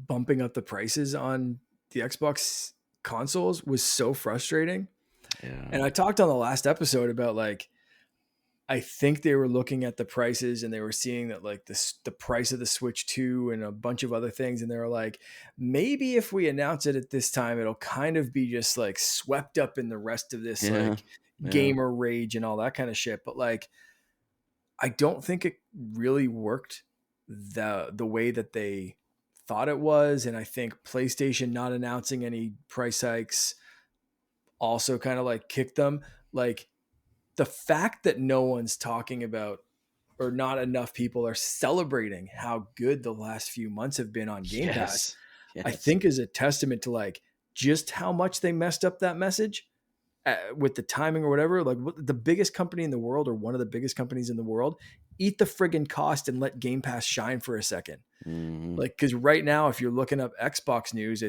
bumping up the prices on the Xbox consoles was so frustrating. Yeah. And I talked on the last episode about like, I think they were looking at the prices and they were seeing that like the price of the Switch 2 and a bunch of other things. And they were like, maybe if we announce it at this time, it'll kind of be just like swept up in the rest of this gamer rage and all that kind of shit. But like, I don't think it really worked the way that they thought it was. And I think PlayStation not announcing any price hikes also kind of like kicked them. Like the fact that no one's talking about, or not enough people are celebrating how good the last few months have been on Game Pass, I think is a testament to like just how much they messed up that message. With the timing or whatever, like the biggest company in the world or one of the biggest companies in the world, eat the friggin' cost and let Game Pass shine for a second. Like, cause right now, if you're looking up Xbox news,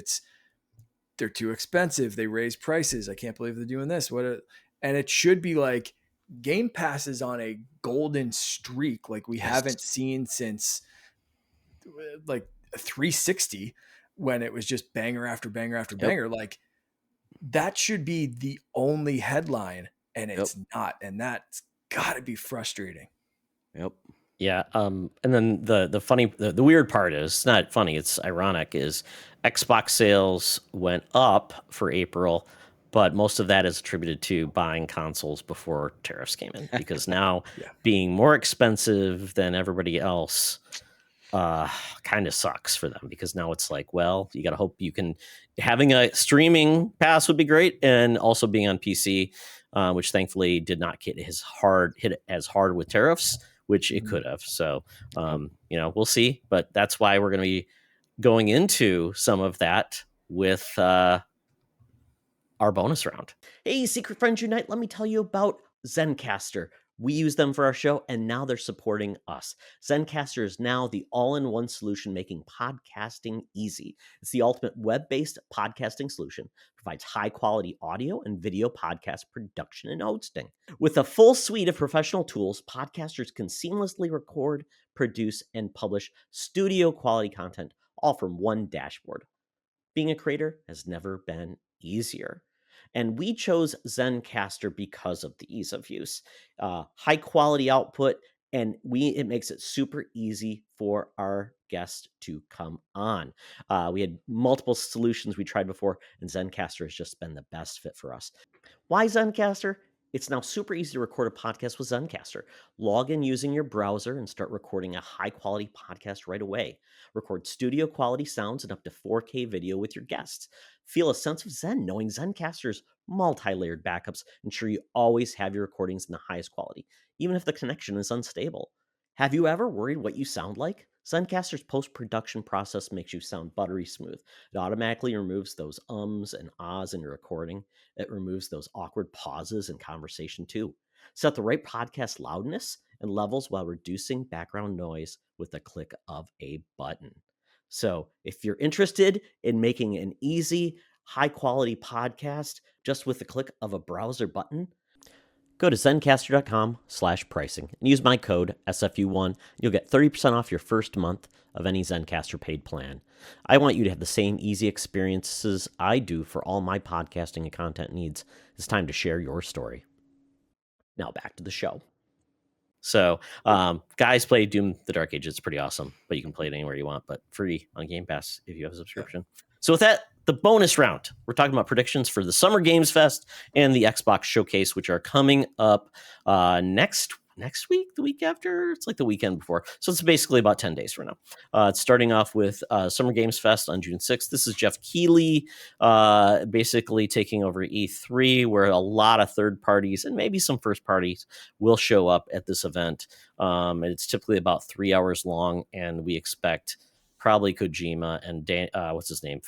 they're too expensive. They raise prices. I can't believe they're doing this. And it should be like, Game Pass is on a golden streak like we Yes. haven't seen since like 360, when it was just banger after banger after banger. Like, that should be the only headline, and it's not, and that's got to be frustrating. Yep. Yeah. And then the weird part is, it's not funny, it's ironic, is Xbox sales went up for April, but most of that is attributed to buying consoles before tariffs came in, because now Yeah. being more expensive than everybody else kind of sucks for them, because now it's like, well, you got to hope you can, having a streaming pass would be great, and also being on PC, which thankfully did not hit as hard with tariffs, which it could have. So, we'll see, but that's why we're going to be going into some of that with our bonus round. Hey, Secret Friends Unite, let me tell you about Zencaster. We use them for our show, and now they're supporting us. Zencaster is now the all-in-one solution making podcasting easy. It's the ultimate web-based podcasting solution. Provides high-quality audio and video podcast production and hosting. With a full suite of professional tools, podcasters can seamlessly record, produce, and publish studio-quality content, all from one dashboard. Being a creator has never been easier. And we chose Zencaster because of the ease of use, high quality output, and it makes it super easy for our guests to come on. We had multiple solutions we tried before, and Zencaster has just been the best fit for us. Why Zencaster? It's now super easy to record a podcast with Zencaster. Log in using your browser and start recording a high-quality podcast right away. Record studio-quality sounds and up to 4K video with your guests. Feel a sense of zen knowing Zencaster's multi-layered backups ensure you always have your recordings in the highest quality, even if the connection is unstable. Have you ever worried what you sound like? Zencaster's post-production process makes you sound buttery smooth. It automatically removes those ums and ahs in your recording. It removes those awkward pauses in conversation too. Set the right podcast loudness and levels while reducing background noise with a click of a button. So if you're interested in making an easy, high-quality podcast just with the click of a browser button, go to Zencaster.com/pricing and use my code SFU1. You'll get 30% off your first month of any Zencaster paid plan. I want you to have the same easy experiences I do for all my podcasting and content needs. It's time to share your story. Now back to the show. So, guys, play Doom the Dark Ages. It's pretty awesome, but you can play it anywhere you want, but free on Game Pass if you have a subscription. So with that, the bonus round, we're talking about predictions for the Summer Games Fest and the Xbox Showcase, which are coming up next week, the week after. It's like the weekend before. So it's basically about 10 days from now. It's starting off with Summer Games Fest on June 6th. This is Jeff Keighley basically taking over E3, where a lot of third parties and maybe some first parties will show up at this event. And it's typically about 3 hours long, and we expect probably Kojima and what's his name?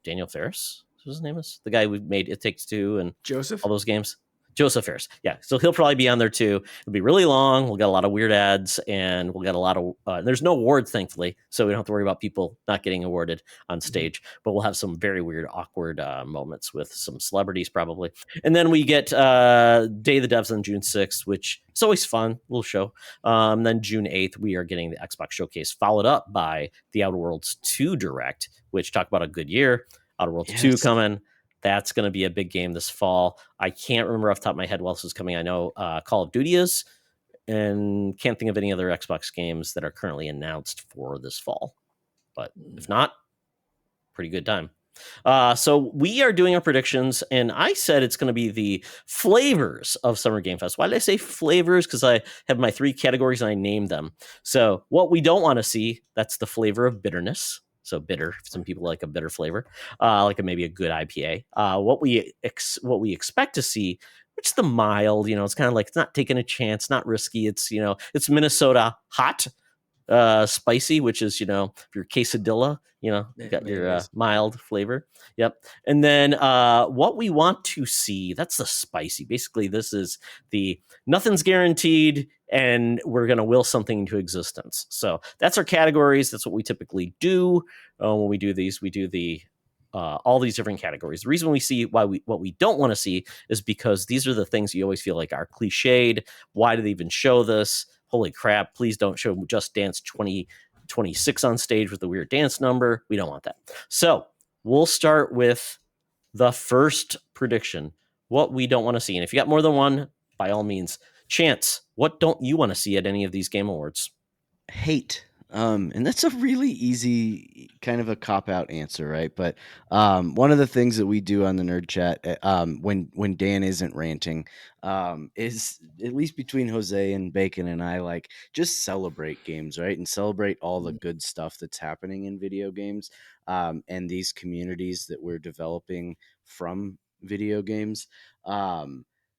Daniel Ferris? What his name is? The guy who made It Takes Two and Joseph? all those games. Joseph Ferris. Yeah. So he'll probably be on there too. It'll be really long. We'll get a lot of weird ads, and we'll get a lot of, there's no awards, thankfully. So we don't have to worry about people not getting awarded on stage, but we'll have some very weird, awkward moments with some celebrities probably. And then we get Day of the Devs on June 6th, which is always fun. Little show. Then June 8th, we are getting the Xbox Showcase, followed up by the Outer Worlds 2 Direct, which talk about a good year. Outer Worlds 2 coming. That's going to be a big game this fall. I can't remember off the top of my head what else is coming. I know Call of Duty is, and can't think of any other Xbox games that are currently announced for this fall. But if not, pretty good time. So we are doing our predictions, and I said it's going to be the flavors of Summer Game Fest. Why did I say flavors? Because I have my 3 categories and I named them. So what we don't want to see, that's the flavor of bitterness. So bitter. Some people like a bitter flavor, like maybe a good IPA. What we expect to see, which is the mild. It's kind of like, it's not taking a chance, not risky. It's it's Minnesota hot, spicy, which is if you're quesadilla, you got your mild flavor. Yep. And then what we want to see, that's the spicy. Basically, this is the nothing's guaranteed, and we're going to will something into existence. So that's our categories. That's what we typically do when we do these. We do the all these different categories. The reason we see what we don't want to see is because these are the things you always feel like are cliched. Why do they even show this? Holy crap, please don't show Just Dance 2026 on stage with the weird dance number. We don't want that. So we'll start with the first prediction, what we don't want to see. And if you got more than one, by all means. Chance, what don't you want to see at any of these Game Awards? Hate. And that's a really easy kind of a cop out answer, right? But one of the things that we do on the Nerd Chat when Dan isn't ranting is, at least between Jose and Bacon and I, like, just celebrate games, right? And celebrate all the good stuff that's happening in video games, and these communities that we're developing from video games.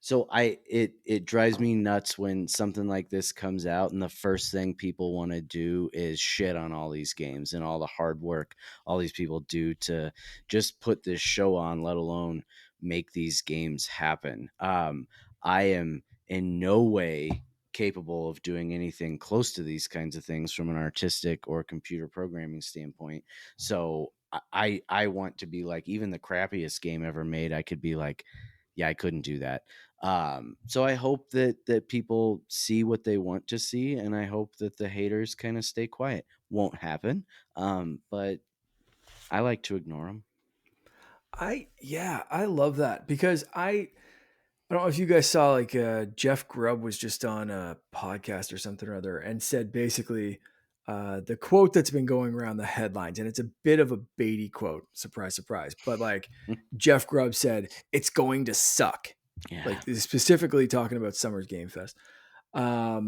So it drives me nuts when something like this comes out and the first thing people want to do is shit on all these games and all the hard work all these people do to just put this show on, let alone make these games happen. I am in no way capable of doing anything close to these kinds of things from an artistic or computer programming standpoint. So I want to be like, even the crappiest game ever made, I could be like, yeah, I couldn't do that. So I hope that people see what they want to see, and I hope that the haters kind of stay quiet. Won't happen, but I like to ignore them. I love that, because I don't know if you guys saw, like, Jeff Grubb was just on a podcast or something or other and said basically the quote that's been going around the headlines, and it's a bit of a baity quote, surprise, surprise, but like Jeff Grubb said, it's going to suck. Yeah. Like, specifically talking about Summer's Game Fest. Not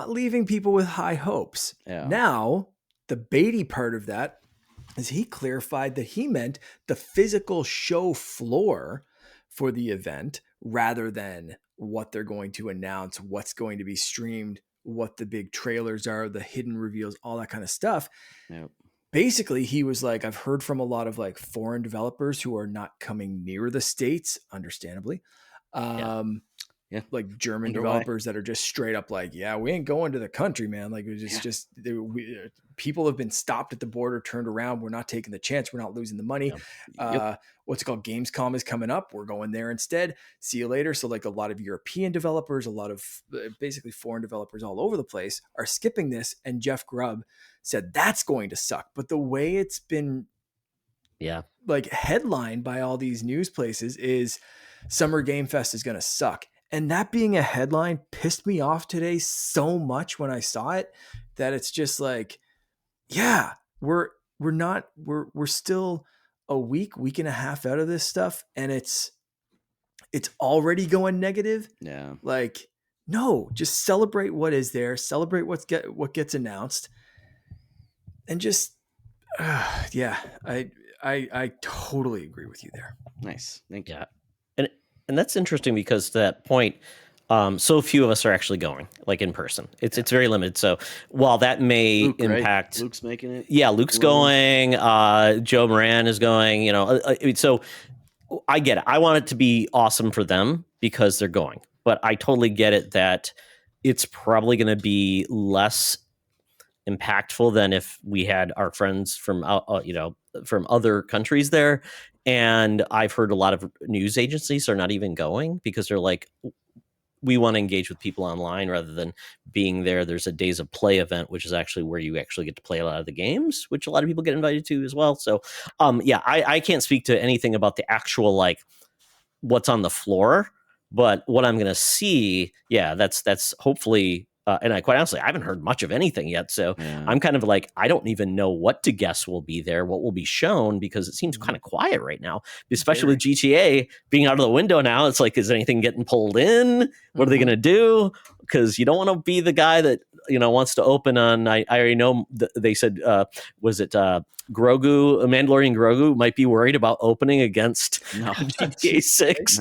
leaving people with high hopes. Yeah. Now, the baity part of that is he clarified that he meant the physical show floor for the event rather than what they're going to announce, what's going to be streamed, what the big trailers are, the hidden reveals, all that kind of stuff. Yep. Basically, he was like, I've heard from a lot of like foreign developers who are not coming near the States, understandably. Yeah. Like German Wonder developers that are just straight up like, yeah, we ain't going to the country, man. Like, it's just people have been stopped at the border, turned around. We're not taking the chance. We're not losing the money. Yep. What's it called? Gamescom is coming up. We're going there instead. See you later. So like a lot of European developers, a lot of basically foreign developers all over the place are skipping this. And Jeff Grubb said that's going to suck. But the way it's been like headlined by all these news places is Summer Game Fest is going to suck. And that being a headline pissed me off today so much when I saw it that it's just like, yeah, we're still a week and a half out of this stuff, and it's already going negative. Yeah. Like, no, just celebrate what is there, celebrate what gets announced, and just I totally agree with you there. Nice. Thank you. Yeah. And that's interesting because to that point, so few of us are actually going, like, in person. It's very limited. So while that may impact, right? Luke's making it. Yeah, Luke's going. Joe Moran is going. So I get it. I want it to be awesome for them because they're going, but I totally get it that it's probably going to be less impactful than if we had our friends from from other countries there. And I've heard a lot of news agencies are not even going because they're like, we want to engage with people online rather than being there. There's a Days of Play event, which is actually where you actually get to play a lot of the games, which a lot of people get invited to as well. So I can't speak to anything about the actual, like, what's on the floor, but what I'm going to see, that's hopefully, and I quite honestly, I haven't heard much of anything yet. So I'm kind of like, I don't even know what to guess will be there, what will be shown, because it seems kind of quiet right now, especially with GTA being out of the window now. It's like, is anything getting pulled in? What are they going to do? Because you don't want to be the guy that, wants to open on, I already know they said, was it Grogu, Mandalorian Grogu might be worried about opening against GTA 6,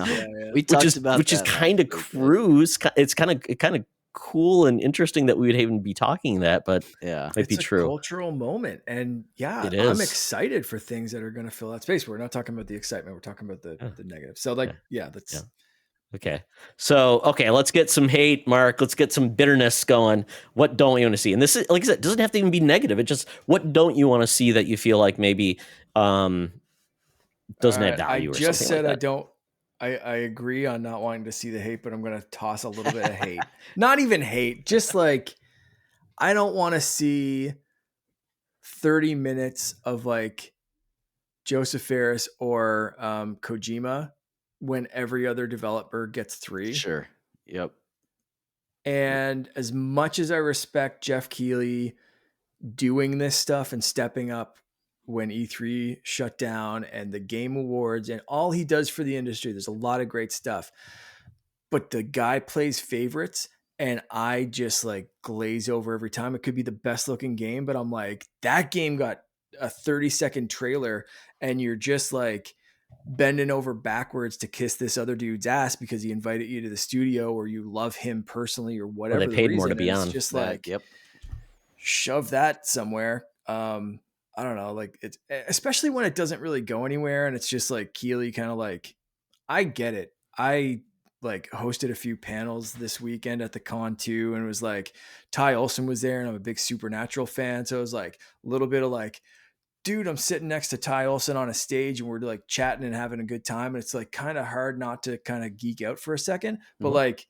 We talked about which is kind of cruise. It's kind of cool and interesting that we would even be talking that, but might be true. Cultural moment, and it I'm is. excited for things that are going to fill that space. We're not talking about the excitement; we're talking about the negative. So, like, Okay. So, okay, let's get some hate, Mark. Let's get some bitterness going. What don't you want to see? And this is, like I said, it doesn't have to even be negative. It's just, what don't you want to see that you feel like maybe doesn't All add right. I value or just something like said I that? don't. I agree on not wanting to see the hate, but I'm going to toss a little bit of hate. Not even hate, just like I don't want to see 30 minutes of like Joseph Ferris or Kojima when every other developer gets 3. Sure. Yep. And as much as I respect Jeff Keighley doing this stuff and stepping up when E3 shut down and the Game Awards and all he does for the industry, there's a lot of great stuff. But the guy plays favorites and I just like glaze over every time. It could be the best looking game, but I'm like, that game got a 30-second trailer and you're just like bending over backwards to kiss this other dude's ass because he invited you to the studio or you love him personally or Or they whatever the paid more to reason. be And it's on. just That, like, yep. shove that somewhere. I don't know, like it's especially when it doesn't really go anywhere and it's just like Keeley kind of like, I get it. I like hosted a few panels this weekend at the con too, and it was like Ty Olson was there, and I'm a big Supernatural fan, so it was like a little bit of like, dude, I'm sitting next to Ty Olson on a stage and we're like chatting and having a good time, and it's like kind of hard not to kind of geek out for a second, but like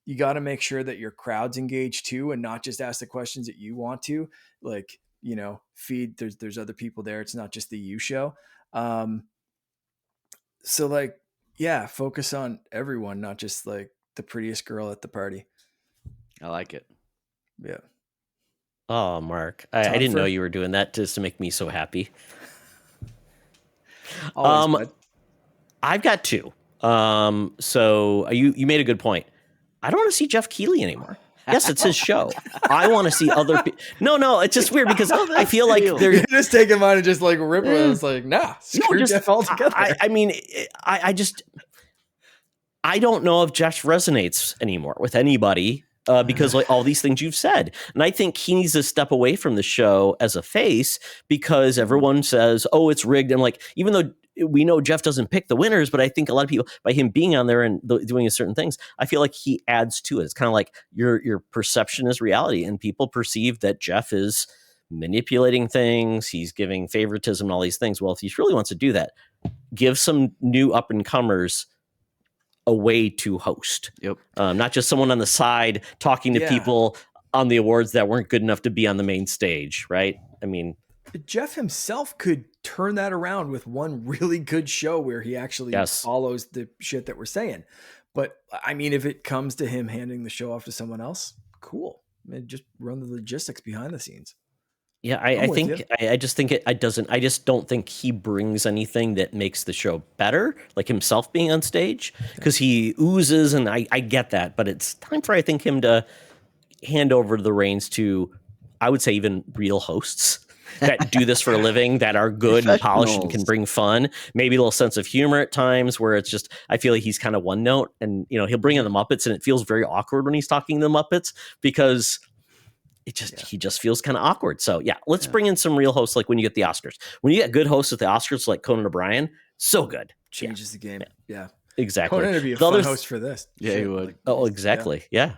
you got to make sure that your crowd's engaged too and not just ask the questions that you want to, like, you know, feed there's other people there. It's not just the you show. So like, yeah, focus on everyone, not just like the prettiest girl at the party. I like it. Yeah. Oh, Mark, I didn't know Tonifer? you were doing that just to make me so happy. Always, bud. I've got 2. So you made a good point. I don't want to see Jeff Keighley anymore. Yes, it's his show. I want to see other people. No, it's just weird because I feel like real. they're You're just taking mine and just like ripping it. It's like, nah, screw just, Jeff altogether. I mean, I don't know if Jeff resonates anymore with anybody because like all these things you've said. And I think he needs to step away from the show as a face because everyone says, oh, it's rigged. And like, even though we know Jeff doesn't pick the winners, but I think a lot of people, by him being on there and doing certain things, I feel like he adds to it. It's kind of like your perception is reality, and people perceive that Jeff is manipulating things. He's giving favoritism and all these things. Well, if he really wants to do that, give some new up and comers a way to host. Yep. Not just someone on the side talking to people on the awards that weren't good enough to be on the main stage, right? I mean, Jeff himself could turn that around with one really good show where he actually follows the shit that we're saying. But I mean, if it comes to him handing the show off to someone else, cool. I mean, just run the logistics behind the scenes. Yeah, I just think it doesn't. I just don't think he brings anything that makes the show better, like himself being on stage, because he oozes, and I get that. But it's time for, I think, him to hand over the reins to, I would say, even real hosts that do this for a living, that are good and polished and can bring fun, maybe a little sense of humor at times, where it's just, I feel like he's kind of one note, and you know, he'll bring in the Muppets and it feels very awkward when he's talking to the Muppets because he just feels kind of awkward. So yeah, let's bring in some real hosts, like when you get the Oscars. When you get good hosts at the Oscars, like Conan O'Brien, so good. Changes the game. Yeah. Exactly. Conan would be a fun host for this. Yeah, he would. Like, oh, exactly. Yeah.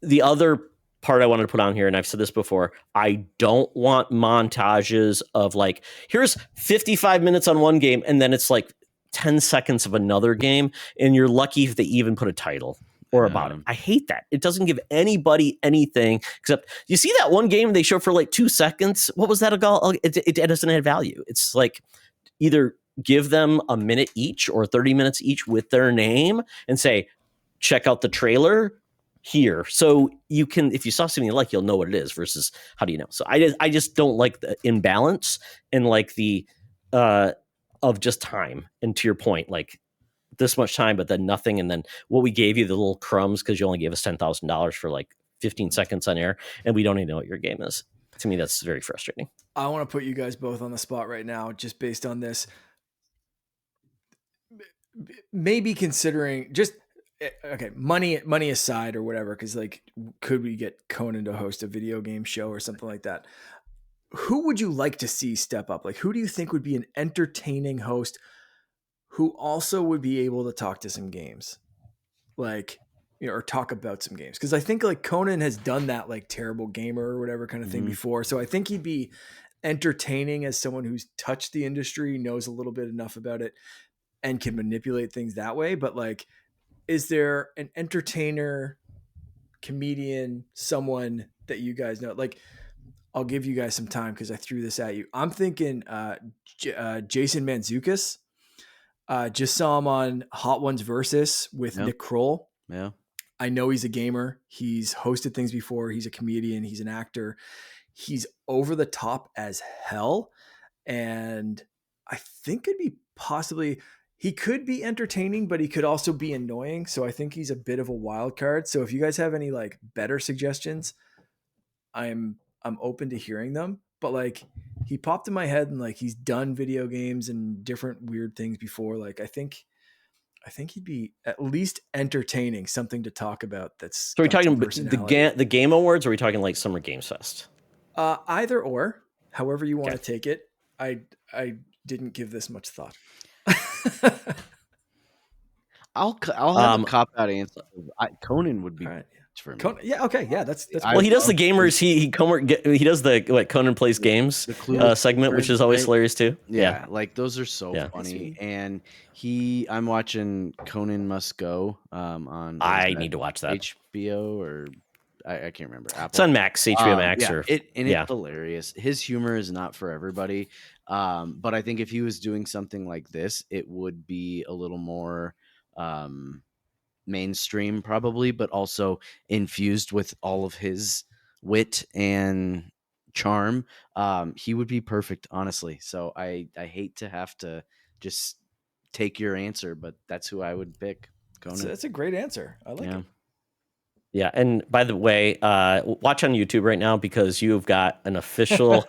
The other part I wanted to put on here, and I've said this before, I don't want montages of like, here's 55 minutes on one game, and then it's like 10 seconds of another game, and you're lucky if they even put a title or about it. I hate that. It doesn't give anybody anything except, you see that one game they showed for like 2 seconds? What was that? It doesn't add value. It's like, either give them a minute each or 30 minutes each with their name and say, check out the trailer here. So you can, if you saw something you like, you'll know what it is versus how do you know? So I just don't like the imbalance and like the, of just time. And to your point, like, this much time, but then nothing. And then what we gave you, the little crumbs, because you only gave us $10,000 for like 15 seconds on air, and we don't even know what your game is. To me, that's very frustrating. I want to put you guys both on the spot right now, just based on this. Maybe considering just, okay, money aside or whatever, because like, could we get Conan to host a video game show or something like that? Who would you like to see step up? Like, who do you think would be an entertaining host who also would be able to talk to some games, like, or talk about some games. Because I think like Conan has done that, like terrible gamer or whatever kind of thing before. So I think he'd be entertaining as someone who's touched the industry, knows a little bit enough about it, and can manipulate things that way. But like, is there an entertainer, comedian, someone that you guys know? Like, I'll give you guys some time because I threw this at you. I'm thinking Jason Mantzoukas. Just saw him on Hot Ones Versus with Nick Kroll. Yeah. I know he's a gamer. He's hosted things before. He's a comedian. He's an actor. He's over the top as hell. And I think it'd be possibly, he could be entertaining, but he could also be annoying. So I think he's a bit of a wild card. So if you guys have any like better suggestions, I'm open to hearing them. But like, he popped in my head, and like he's done video games and different weird things before. Like I think he'd be at least entertaining, something to talk about. That's So are we got some talking personality. the Game Awards, or are we talking like Summer Games Fest? Either or, however you want Okay. to take it. I didn't give this much thought. I'll have a cop out answer. Conan would be All right. for me. Conan, yeah, okay, yeah, that's Well, he does the gamers. He does the Conan plays games segment, which is always hilarious too. Yeah, like those are so Yeah. funny. And I'm watching Conan Must Go on. I need to watch that. HBO or I can't remember. Apple. It's on Max, HBO Max, yeah, or it's hilarious. His humor is not for everybody, but I think if he was doing something like this, it would be a little more mainstream, probably, but also infused with all of his wit and charm. He would be perfect, honestly. So I hate to have to just take your answer, but that's who I would pick. Conan. That's a great answer. I like it. Yeah, and by the way, watch on YouTube right now because you've got an official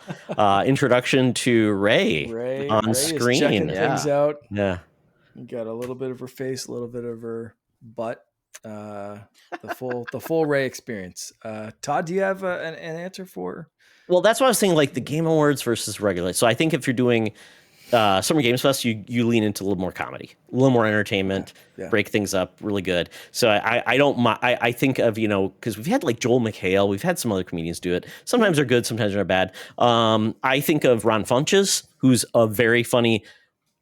introduction to Ray on screen. Is checking things out. Yeah, you got a little bit of her face, a little bit of her butt. The full Ray experience. Todd, do you have an answer for? Well, that's what I was saying. Like the Game Awards versus regular. So I think if you're doing Summer Games Fest, you lean into a little more comedy, a little more entertainment, break things up really good. So I think of, because we've had like Joel McHale, we've had some other comedians do it. Sometimes they're good, sometimes they're bad. I think of Ron Funches, who's a very funny.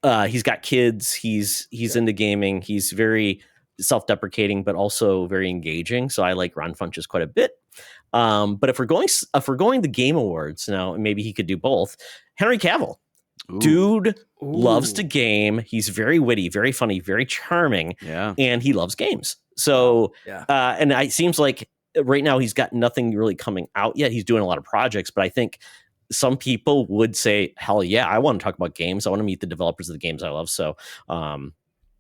He's got kids. He's into gaming. He's very self-deprecating, but also very engaging. So I like Ron Funches quite a bit. But if we're going the Game Awards now, maybe he could do both. Henry Cavill. Ooh. Dude loves to game. He's very witty, very funny, very charming, and he loves games. So, and it seems like right now he's got nothing really coming out yet. He's doing a lot of projects, but I think some people would say, hell yeah, I want to talk about games. I want to meet the developers of the games I love. So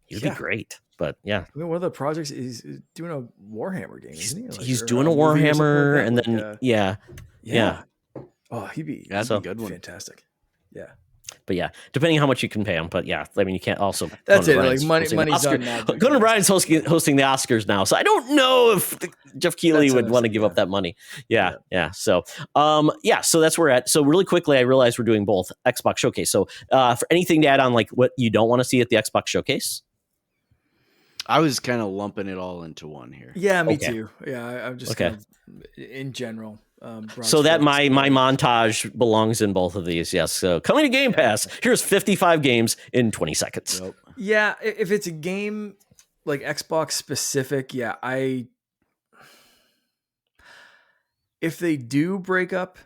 he'd be great. But yeah, I mean, one of the projects is doing a Warhammer game, isn't he? Like, he's doing a Warhammer, like and then yeah. Oh, he'd be a good one. Fantastic. Yeah. But yeah, depending how much you can pay him. But yeah, I mean, you can't also. That's it. Like money's on Magic. Conan O'Brien's hosting the Oscars now, so I don't know if Jeff Keighley would want to give up that money. Yeah. So, so that's where we're at. So really quickly, I realized we're doing both Xbox Showcase. So, for anything to add on, like what you don't want to see at the Xbox Showcase. I was kind of lumping it all into one here. Yeah, me too. Yeah, I'm just kind of, in general. So that my montage belongs in both of these. Yes. So coming to Game Pass. Here's 55 games in 20 seconds. Yep. Yeah, if it's a game like Xbox specific, if they do break up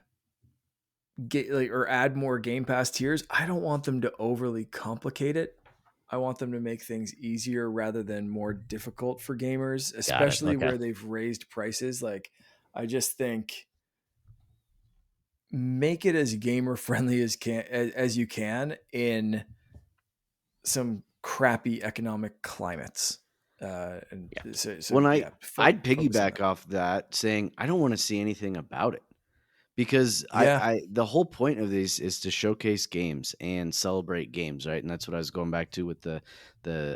or add more Game Pass tiers, I don't want them to overly complicate it. I want them to make things easier rather than more difficult for gamers, especially where they've raised prices. Like, I just think make it as gamer friendly as you can in some crappy economic climates. I'd piggyback off that saying I don't want to see anything about it. Because I the whole point of these is to showcase games and celebrate games, right? And that's what I was going back to with the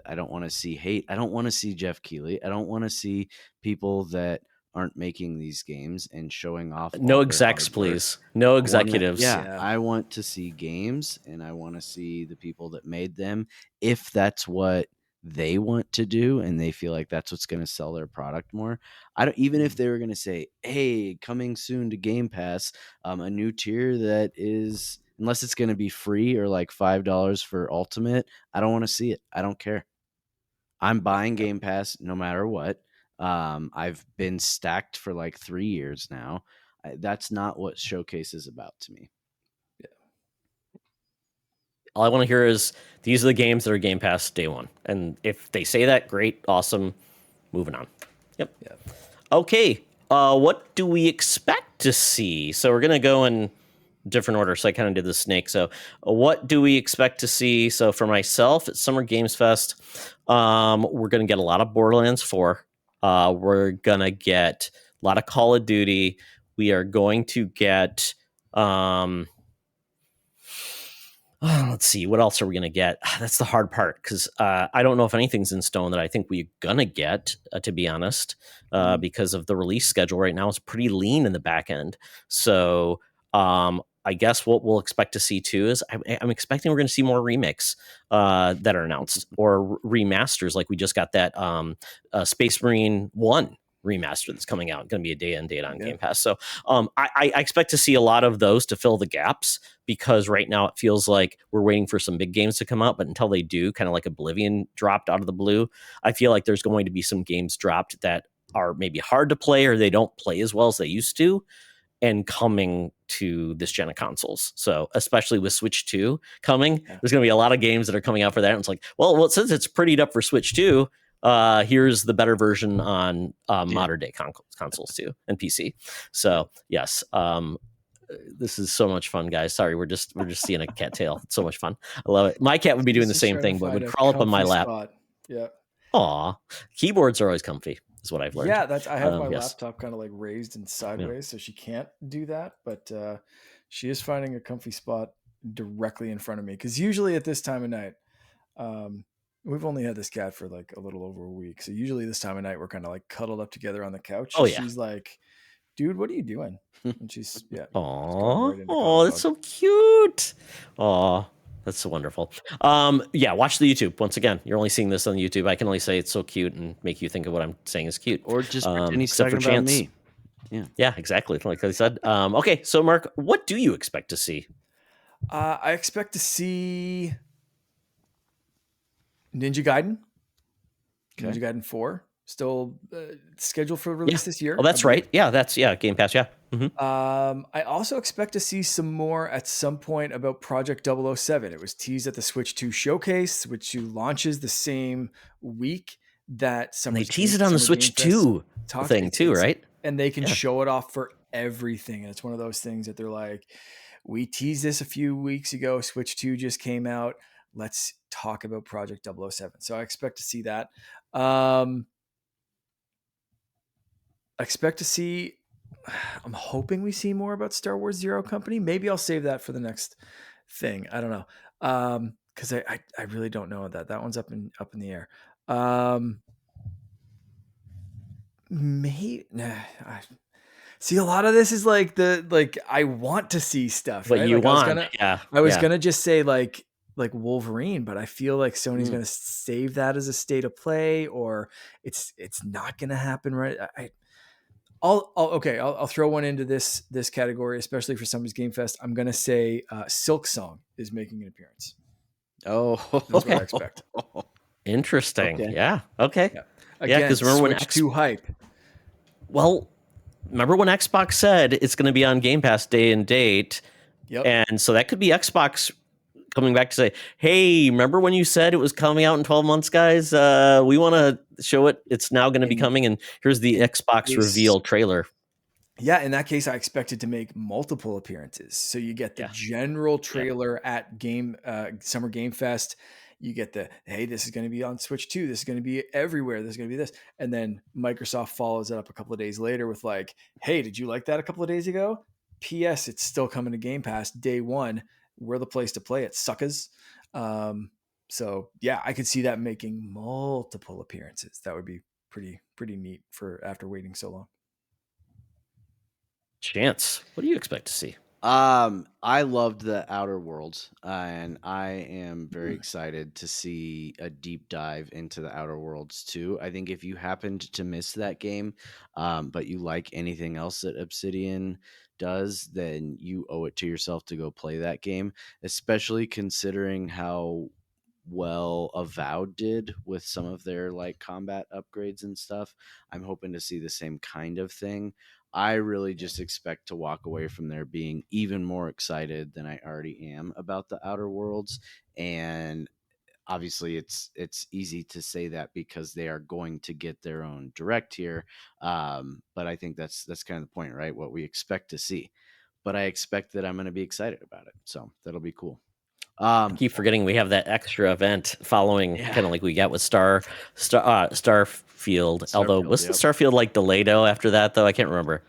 I don't want to see hate. I don't want to see Jeff Keighley. I don't want to see people that aren't making these games and showing off No all their execs, hard work. please. No I wanna- executives. yeah, I want to see games, and I want to see the people that made them, if that's what they want to do and they feel like that's what's going to sell their product more. I don't, even if they were going to say, hey, coming soon to Game Pass, a new tier that is, unless it's going to be free or like $5 for Ultimate, I don't want to see it. I don't care. I'm buying Game Pass no matter what. I've been stacked for like 3 years now. That's not what Showcase is about to me. All I want to hear is these are the games that are Game Pass day one. And if they say that, great, awesome. Moving on. Yep. Okay. What do we expect to see? So we're gonna go in different order. So I kind of did the snake. So what do we expect to see? So for myself at Summer Games Fest, we're gonna get a lot of Borderlands 4. We're gonna get a lot of Call of Duty. We are going to get let's see, what else are we going to get? That's the hard part because I don't know if anything's in stone that I think we're going to get, to be honest, because of the release schedule right now. It's pretty lean in the back end. So I guess what we'll expect to see too is I'm expecting we're going to see more remakes that are announced or remasters. Like we just got that Space Marine 1 remaster that's coming out, going to be a day in, day out on Game Pass. So I expect to see a lot of those to fill the gaps because right now it feels like we're waiting for some big games to come out, but until they do, kind of like Oblivion dropped out of the blue, I feel like there's going to be some games dropped that are maybe hard to play or they don't play as well as they used to and coming to this gen of consoles. So especially with Switch 2 coming, there's going to be a lot of games that are coming out for that. And it's like, well, since it's prettied up for Switch 2, here's the better version on modern day consoles too and PC. So yes, this is so much fun, guys. Sorry, we're just seeing a cattail. It's so much fun. I love it. My cat would be doing the same thing, but would crawl up on my lap. Yeah. Aw, keyboards are always comfy, is what I've learned. Yeah, I have my laptop kind of like raised and sideways, so she can't do that. But she is finding a comfy spot directly in front of me because usually at this time of night, we've only had this cat for like a little over a week. So usually this time of night, we're kind of like cuddled up together on the couch. Oh, yeah. She's like, dude, what are you doing? And she's, Oh, that's so cute. Oh, that's so wonderful. Watch the YouTube. Once again, you're only seeing this on YouTube. I can only say it's so cute and make you think of what I'm saying is cute. Or just pretend he's talking about Chance. me. Yeah, exactly. Like I said. Okay, so Mark, what do you expect to see? I expect to see Ninja Gaiden. Okay. Ninja Gaiden 4 still scheduled for release this year. Oh, that's right. Yeah, that's Game Pass. Yeah. Mm-hmm. I also expect to see some more at some point about Project 007. It was teased at the Switch 2 showcase, which 2 launches the same week that they tease it on the Switch 2 thing too, right? And they can show it off for everything. And it's one of those things that they're like, we teased this a few weeks ago. Switch 2 just came out. Let's talk about Project 007. So I expect to see that. I expect to see, I'm hoping we see more about Star Wars Zero Company. Maybe I'll save that for the next thing. I don't know. Cause I really don't know that one's up in the air. See, a lot of this is like I want to see stuff. What right? you like want. I was gonna just say like Wolverine, but I feel like Sony's gonna save that as a state of play, or it's not gonna happen, right? I'll throw one into this category, especially for Summer's Game Fest. I'm gonna say Silk Song is making an appearance. Oh, that's what I expect. Interesting. Okay. Yeah. Okay. Yeah, because remember when Switch 2 hype? Well, remember when Xbox said it's going to be on Game Pass day and date? Yep. And so that could be Xbox coming back to say, hey, remember when you said it was coming out in 12 months, guys? We want to show it. It's now going to be coming. And here's the Xbox reveal trailer. Yeah, in that case, I expected to make multiple appearances. So you get the general trailer at Summer Game Fest. You get hey, this is going to be on Switch 2. This is going to be everywhere. This is going to be this. And then Microsoft follows it up a couple of days later with like, hey, did you like that a couple of days ago? P.S. It's still coming to Game Pass day one. We're the place to play it, suckers. So yeah, I could see that making multiple appearances. That would be pretty neat for after waiting so long. Chance, what do you expect to see? I loved the Outer Worlds, and I am very excited to see a deep dive into the Outer Worlds too. I think if you happened to miss that game, but you like anything else that Obsidian does, then you owe it to yourself to go play that game, especially considering how well Avowed did with some of their like combat upgrades and stuff. I'm hoping to see the same kind of thing. I really just expect to walk away from there being even more excited than I already am about the Outer Worlds. And obviously it's easy to say that because they are going to get their own direct here. But I think that's kind of the point, right? What we expect to see. But I expect that I'm going to be excited about it. So that'll be cool. I keep forgetting we have that extra event following, Yeah. kind of like we got with Starfield. Although Starfield, wasn't yep. Starfield like delayed after that though? I can't remember.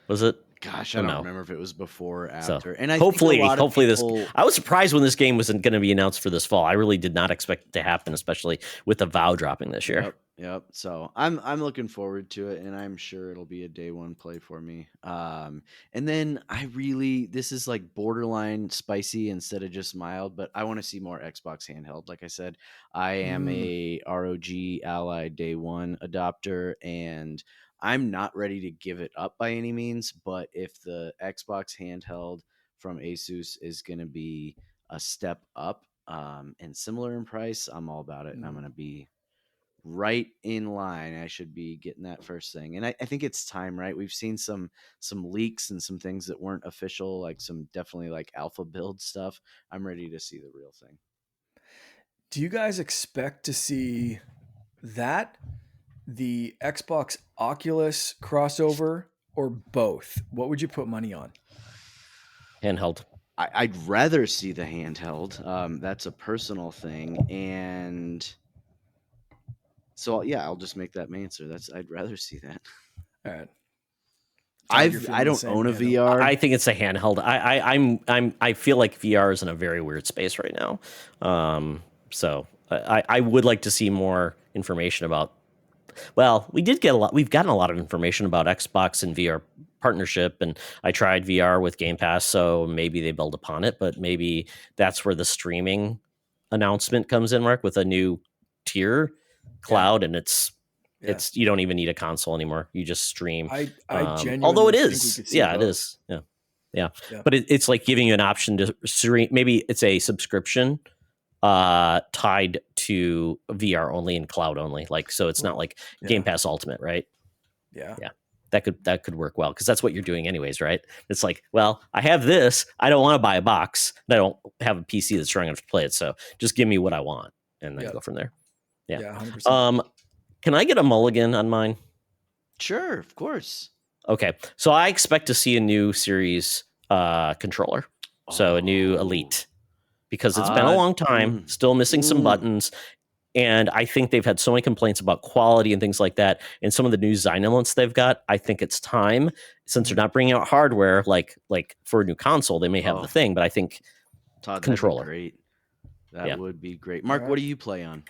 Was it? Gosh, Oh, I don't no. remember if it was before or So after. And I hopefully, think a lot of hopefully people, this. I was surprised when this game wasn't going to be announced for this fall. I really did not expect it to happen, especially with the Vow dropping this year. Yep. So I'm looking forward to it, and I'm sure it'll be a day one play for me. And then this is like borderline spicy instead of just mild, but I want to see more Xbox handheld. Like I said, I am a ROG Ally Day One adopter, and I'm not ready to give it up by any means. But if the Xbox handheld from Asus is going to be a step up and similar in price, I'm all about it. And I'm going to be right in line. I should be getting that first thing. And I think it's time, right? We've seen some leaks and some things that weren't official, like some definitely like alpha build stuff. I'm ready to see the real thing. Do you guys expect to see that, the Xbox Oculus crossover, or both? What would you put money on? Handheld. I'd rather see the handheld. That's a personal thing. And so, yeah, I'll just make that my answer. I'd rather see that. All right. I don't own a VR. I think it's a handheld. I feel like VR is in a very weird space right now. So I would like to see more information about. Well, we did get a lot. We've gotten a lot of information about Xbox and VR partnership, and I tried VR with Game Pass, so maybe they build upon it. But maybe that's where the streaming announcement comes in, Mark, with a new tier cloud, and it's you don't even need a console anymore. You just stream. I genuinely although it think we is, could see it both. is, yeah. But it's like giving you an option to stream. Maybe it's a subscription tied to VR only and cloud only. Like, so it's not like Game Pass Ultimate, right? Yeah. That could work well, because that's what you're doing anyways, right? It's like, well, I have this. I don't want to buy a box. I don't have a PC that's strong enough to play it. So just give me what I want, and then go from there. Yeah. 100%. Can I get a mulligan on mine? Sure, of course. Okay, so I expect to see a new series controller, so a new Elite, because it's been a long time, still missing some buttons, and I think they've had so many complaints about quality and things like that, and some of the new design elements they've got. I think it's time, since they're not bringing out hardware like for a new console. They may have the thing, but I think Todd, controller. That would be great. Mark, what do you play on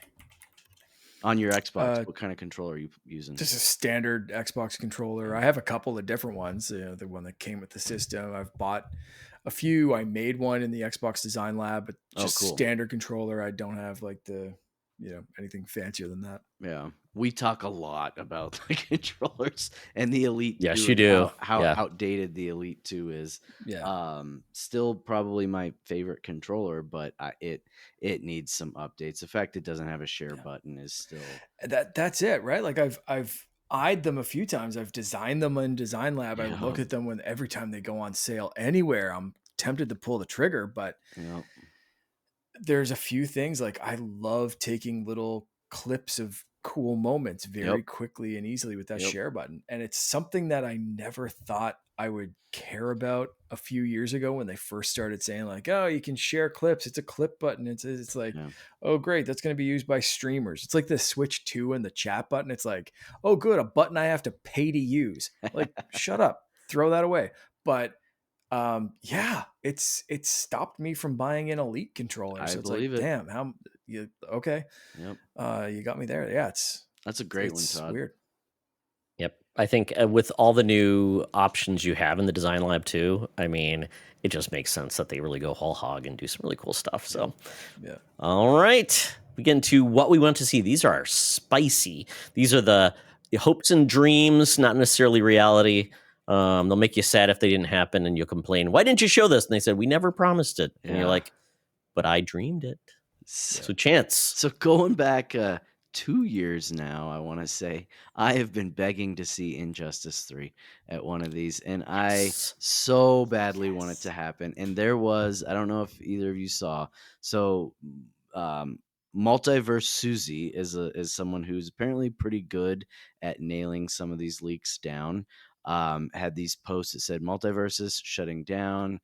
your Xbox? What kind of controller are you using? Just a standard Xbox controller. I have a couple of different ones. The one that came with the system. I've bought a few. I made one in the Xbox Design Lab, but just standard controller. I don't have like anything fancier than that. Yeah. We talk a lot about the controllers and the Elite 2. Yes, you do. How outdated the Elite 2 is. Yeah. Still probably my favorite controller, but it needs some updates. The fact it doesn't have a share button is still that's it, right? Like I've eyed them a few times. I've designed them in Design Lab. I look at them every time they go on sale anywhere. I'm tempted to pull the trigger, but there's a few things. Like, I love taking little clips of cool moments very quickly and easily with that share button. And it's something that I never thought I would care about a few years ago when they first started saying like, oh, you can share clips. It's a clip button. It's like, oh, great. That's going to be used by streamers. It's like the Switch 2 and the chat button. It's like, oh, good. A button I have to pay to use. Like, shut up, throw that away. But it's stopped me from buying an Elite controller. So it's like, damn, how you okay? Yep. You got me there. Yeah, that's a great one, Todd. Weird. Yep. I think with all the new options you have in the design lab too, I mean, it just makes sense that they really go whole hog and do some really cool stuff. So, Yeah. all right. We get into what we want to see. These are spicy. These are the hopes and dreams, not necessarily reality. They'll make you sad if they didn't happen, and you'll complain, "Why didn't you show this?" And they said, "We never promised it." And you're Yeah. like, "But I dreamed it." So, Chance. So going back 2 years now, I want to say I have been begging to see Injustice 3 at one of these, and I Yes. so badly want it to happen. And there was, I don't know if either of you saw, so um, Multiverse Susie is someone who's apparently pretty good at nailing some of these leaks down. Had these posts that said multiverses shutting down,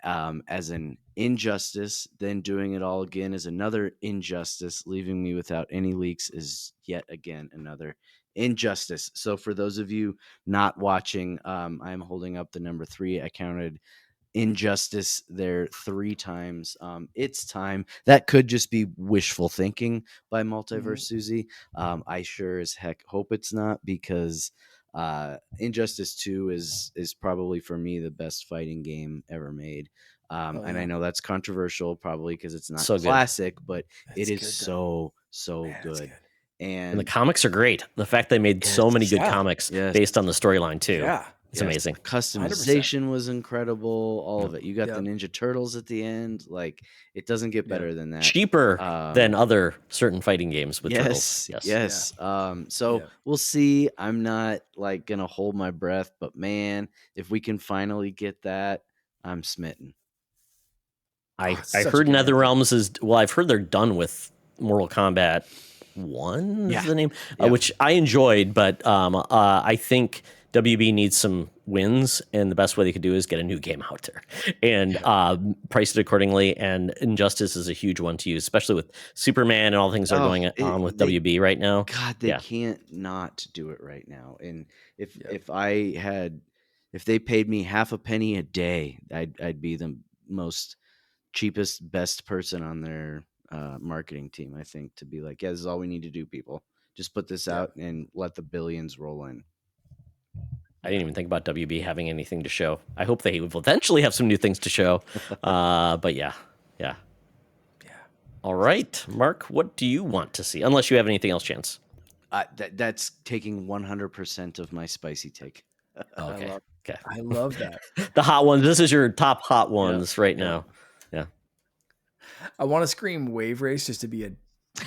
as an injustice, then doing it all again as another injustice, leaving me without any leaks is yet again another injustice. So for those of you not watching, I'm holding up the number 3. I counted injustice there 3 times. It's time. That could just be wishful thinking by Multiverse Susie. I sure as heck hope it's not, because Injustice 2 is probably for me the best fighting game ever made. And I know that's controversial probably because it's not So good. classic, but It's it is good, though. so Man, it's good. good. And the And comics are great. The fact they made so many good Yeah. comics Yes. based on the storyline too. Yeah. It's amazing. Customization was incredible. All of it. You got the Yep. Ninja Turtles at the end. Like, it doesn't get better than that. Cheaper than other certain fighting games with turtles. Yes. So Yeah. we'll see. I'm not like gonna hold my breath, but man, if we can finally get that, I'm smitten. I such a heard good ending. NetherRealms is, well, I've heard they're done with Mortal Kombat 1 is the name, which I enjoyed, but I think WB needs some wins, and the best way they could do is get a new game out there and price it accordingly. And Injustice is a huge one to use, especially with Superman and all the things that are going on with WB right now. God, they can't not do it right now. And if they paid me half a penny a day, I'd be the most cheapest, best person on their marketing team, I think, to be like, yeah, this is all we need to do, people. Just put this out and let the billions roll in. I didn't even think about WB having anything to show. I hope they will eventually have some new things to show. But yeah. All right, Mark, what do you want to see? Unless you have anything else, Chance. That's taking 100% of my spicy take. Okay. I love that. The hot ones. This is your top hot ones right now. Yeah. I want to scream Wave Race just to be a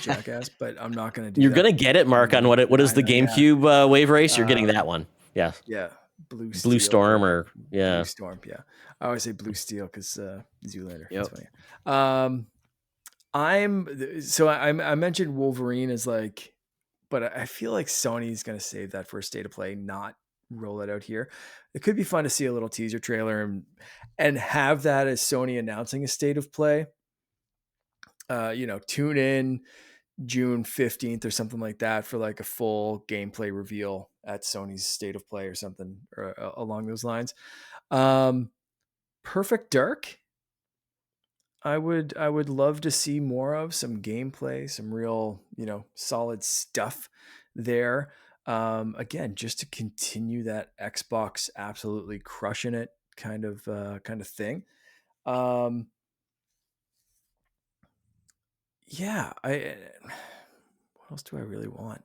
jackass, but I'm not going to do You're that. going to get it, Mark, on what is the GameCube Wave Race? You're getting that one. Yeah. Yeah. Blue Storm or Blue Storm. Yeah. I always say Blue Steel because Zoolander. Yep. That's funny. I mentioned Wolverine as like, but I feel like Sony's going to save that for a state of play, not roll it out here. It could be fun to see a little teaser trailer and have that as Sony announcing a state of play. Tune in June 15th or something like that for like a full gameplay reveal at Sony's state of play or something along those lines. Perfect Dark. I would love to see more of some gameplay, some real, solid stuff there. Again, just to continue that Xbox absolutely crushing it kind of thing. Yeah, what else do I really want?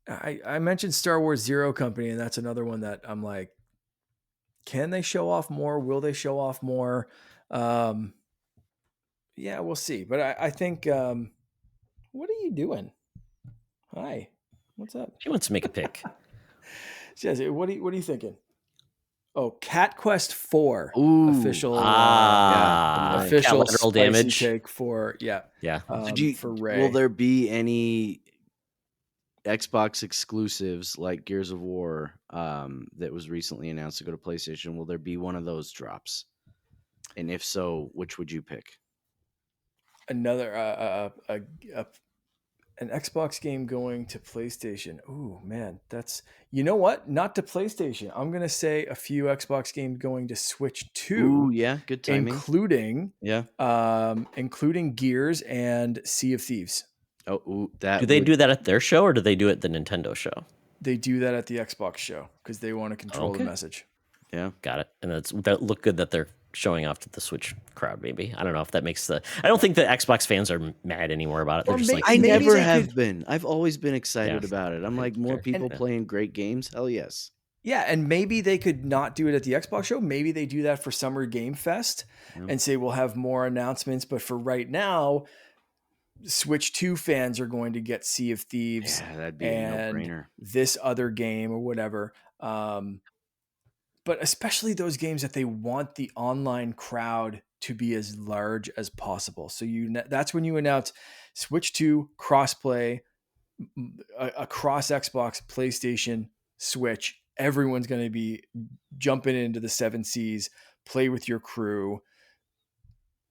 I mentioned Star Wars Zero Company, and that's another one that I'm like, can they show off more? Will they show off more? Yeah, we'll see. But I think, what are you doing? Hi, what's up? She wants to make a pick. Jesse, what are you thinking? Oh, Cat Quest 4 Ooh, official, official spicy damage take for for Ray. Will there be any Xbox exclusives like Gears of War that was recently announced to go to PlayStation? Will there be one of those drops? And if so, which would you pick? Another an Xbox game going to PlayStation. Ooh, man, that's, you know what? Not to PlayStation. I'm gonna say a few Xbox games going to Switch 2. Ooh, yeah, good timing. Including Gears and Sea of Thieves. Oh, ooh, Do they do that at their show or do they do it at the Nintendo show? They do that at the Xbox show because they want to control the Okay. message. Yeah. Got it. And that look good that they're showing off to the Switch crowd. Maybe I don't know if that makes the. I don't think the Xbox fans are mad anymore about it. They're Or just like, I maybe never they have could- been. I've always been excited Yeah. about it. I'm like, more Fair. people And- playing great games. Hell yes. Yeah, and maybe they could not do it at the Xbox show. Maybe they do that for Summer Game Fest Yeah. and say we'll have more announcements. But for right now, Switch 2 fans are going to get Sea of Thieves Yeah, that'd be a and no-brainer. this other game or whatever. But especially those games that they want the online crowd to be as large as possible. So that's when you announce Switch 2 crossplay across Xbox, PlayStation, Switch. Everyone's going to be jumping into the seven seas, play with your crew,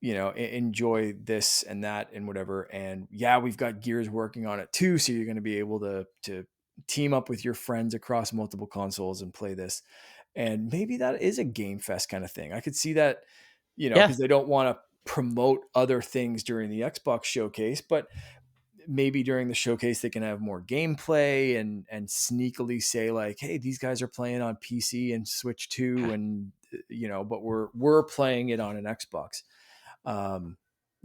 enjoy this and that and whatever. And yeah, we've got Gears working on it too. So you're going to be able to team up with your friends across multiple consoles and play this. And maybe that is a Game Fest kind of thing. I could see that, because they don't want to promote other things during the Xbox showcase, but maybe during the showcase they can have more gameplay and sneakily say like, hey, these guys are playing on PC and Switch 2 and but we're playing it on an Xbox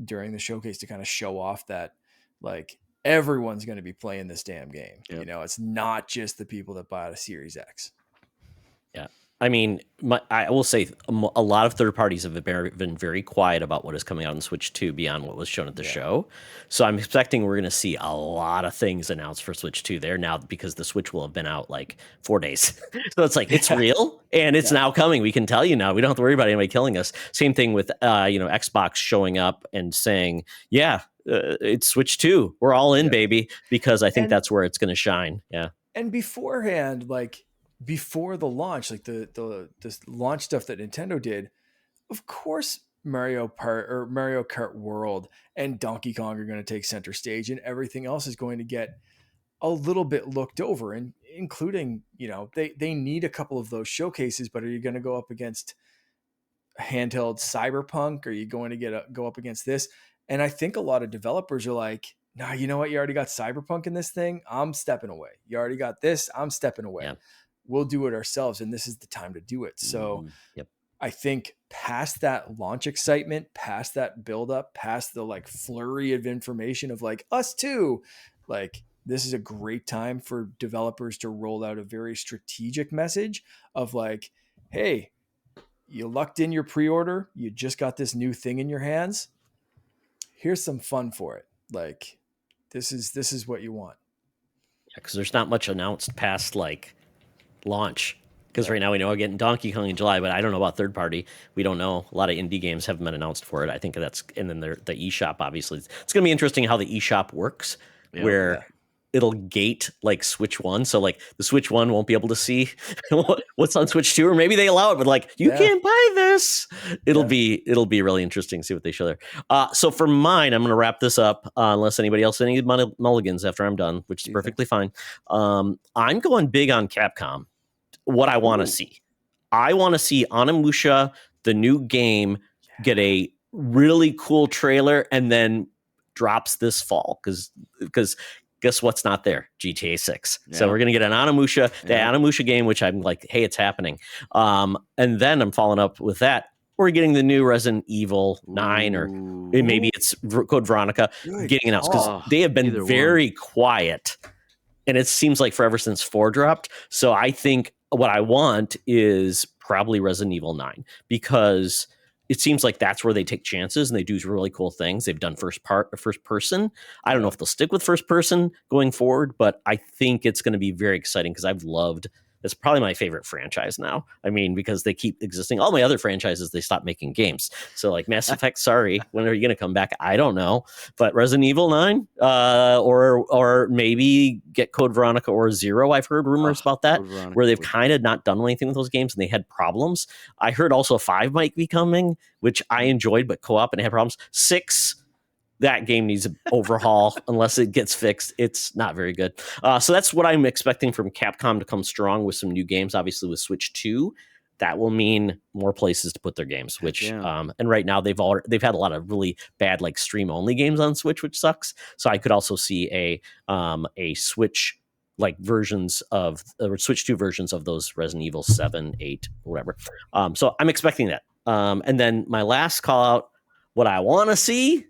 during the showcase to kind of show off that like everyone's going to be playing this damn game. Yep. It's not just the people that buy a Series X. Yeah. I mean, I will say a lot of third parties have been very quiet about what is coming out on Switch 2 beyond what was shown at the show. So I'm expecting we're going to see a lot of things announced for Switch 2 there now because the Switch will have been out like 4 days. So it's like, it's real and it's now coming. We can tell you now. We don't have to worry about anybody killing us. Same thing with, Xbox showing up and saying, it's Switch 2. We're all in, baby, because I think that's where it's going to shine. Yeah. And beforehand, like before the launch, like the launch stuff that Nintendo did, of course Mario Kart World and Donkey Kong are going to take center stage, and everything else is going to get a little bit looked over, and including, they need a couple of those showcases, but are you going to go up against handheld Cyberpunk? Are you going to go up against this? And I think a lot of developers are like, nah, you know what? You already got Cyberpunk in this thing. I'm stepping away. You already got this. I'm stepping away. Yeah. We'll do it ourselves. And this is the time to do it. So Yep. I think past that launch excitement, past that buildup, past the like flurry of information of like us too, like this is a great time for developers to roll out a very strategic message of like, hey, you lucked in your pre-order. You just got this new thing in your hands. Here's some fun for it. Like this is what you want. Yeah, because there's not much announced past like launch. Because right now we know we're getting Donkey Kong in July, but I don't know about third party. We don't know. A lot of indie games haven't been announced for it. I think that's, and then the eShop, obviously. It's going to be interesting how the eShop works, where it'll gate like Switch 1. So like the Switch 1 won't be able to see what's on Switch 2, or maybe they allow it, but like, you can't buy this. It'll be really interesting to see what they show there. So for mine, I'm going to wrap this up unless anybody else has any mulligans after I'm done, which is perfectly fine. I'm going big on Capcom. What I want to see. I want to see Onimusha, the new game, get a really cool trailer and then drops this fall because guess what's not there? GTA 6. Yeah. So we're going to get an Onimusha, the Onimusha game, which I'm like, hey, it's happening. And then I'm following up with that. We're getting the new Resident Evil 9 or maybe it's Code Veronica getting announced because they have been very quiet. And it seems like forever since 4 dropped. So I think what I want is probably Resident Evil 9 because it seems like that's where they take chances and they do really cool things. They've done first person. I don't know if they'll stick with first person going forward, but I think it's going to be very exciting because it's probably my favorite franchise now. I mean, because they keep existing. All my other franchises, they stopped making games. So like Mass Effect, sorry, when are you going to come back? I don't know. But Resident Evil 9 or maybe get Code Veronica or Zero. I've heard rumors about that where they've kind of not done anything with those games and they had problems. I heard also 5 might be coming, which I enjoyed, but co-op and had problems. 6, that game needs an overhaul unless it gets fixed. It's not very good. So that's what I'm expecting from Capcom to come strong with some new games, obviously with Switch 2. that will mean more places to put their games, which Yeah. and right now they've had a lot of really bad like stream only games on Switch, which sucks. So I could also see a Switch like versions of or Switch 2 versions of those Resident Evil 7, 8, whatever. So I'm expecting that. And then my last call out, what I want to see.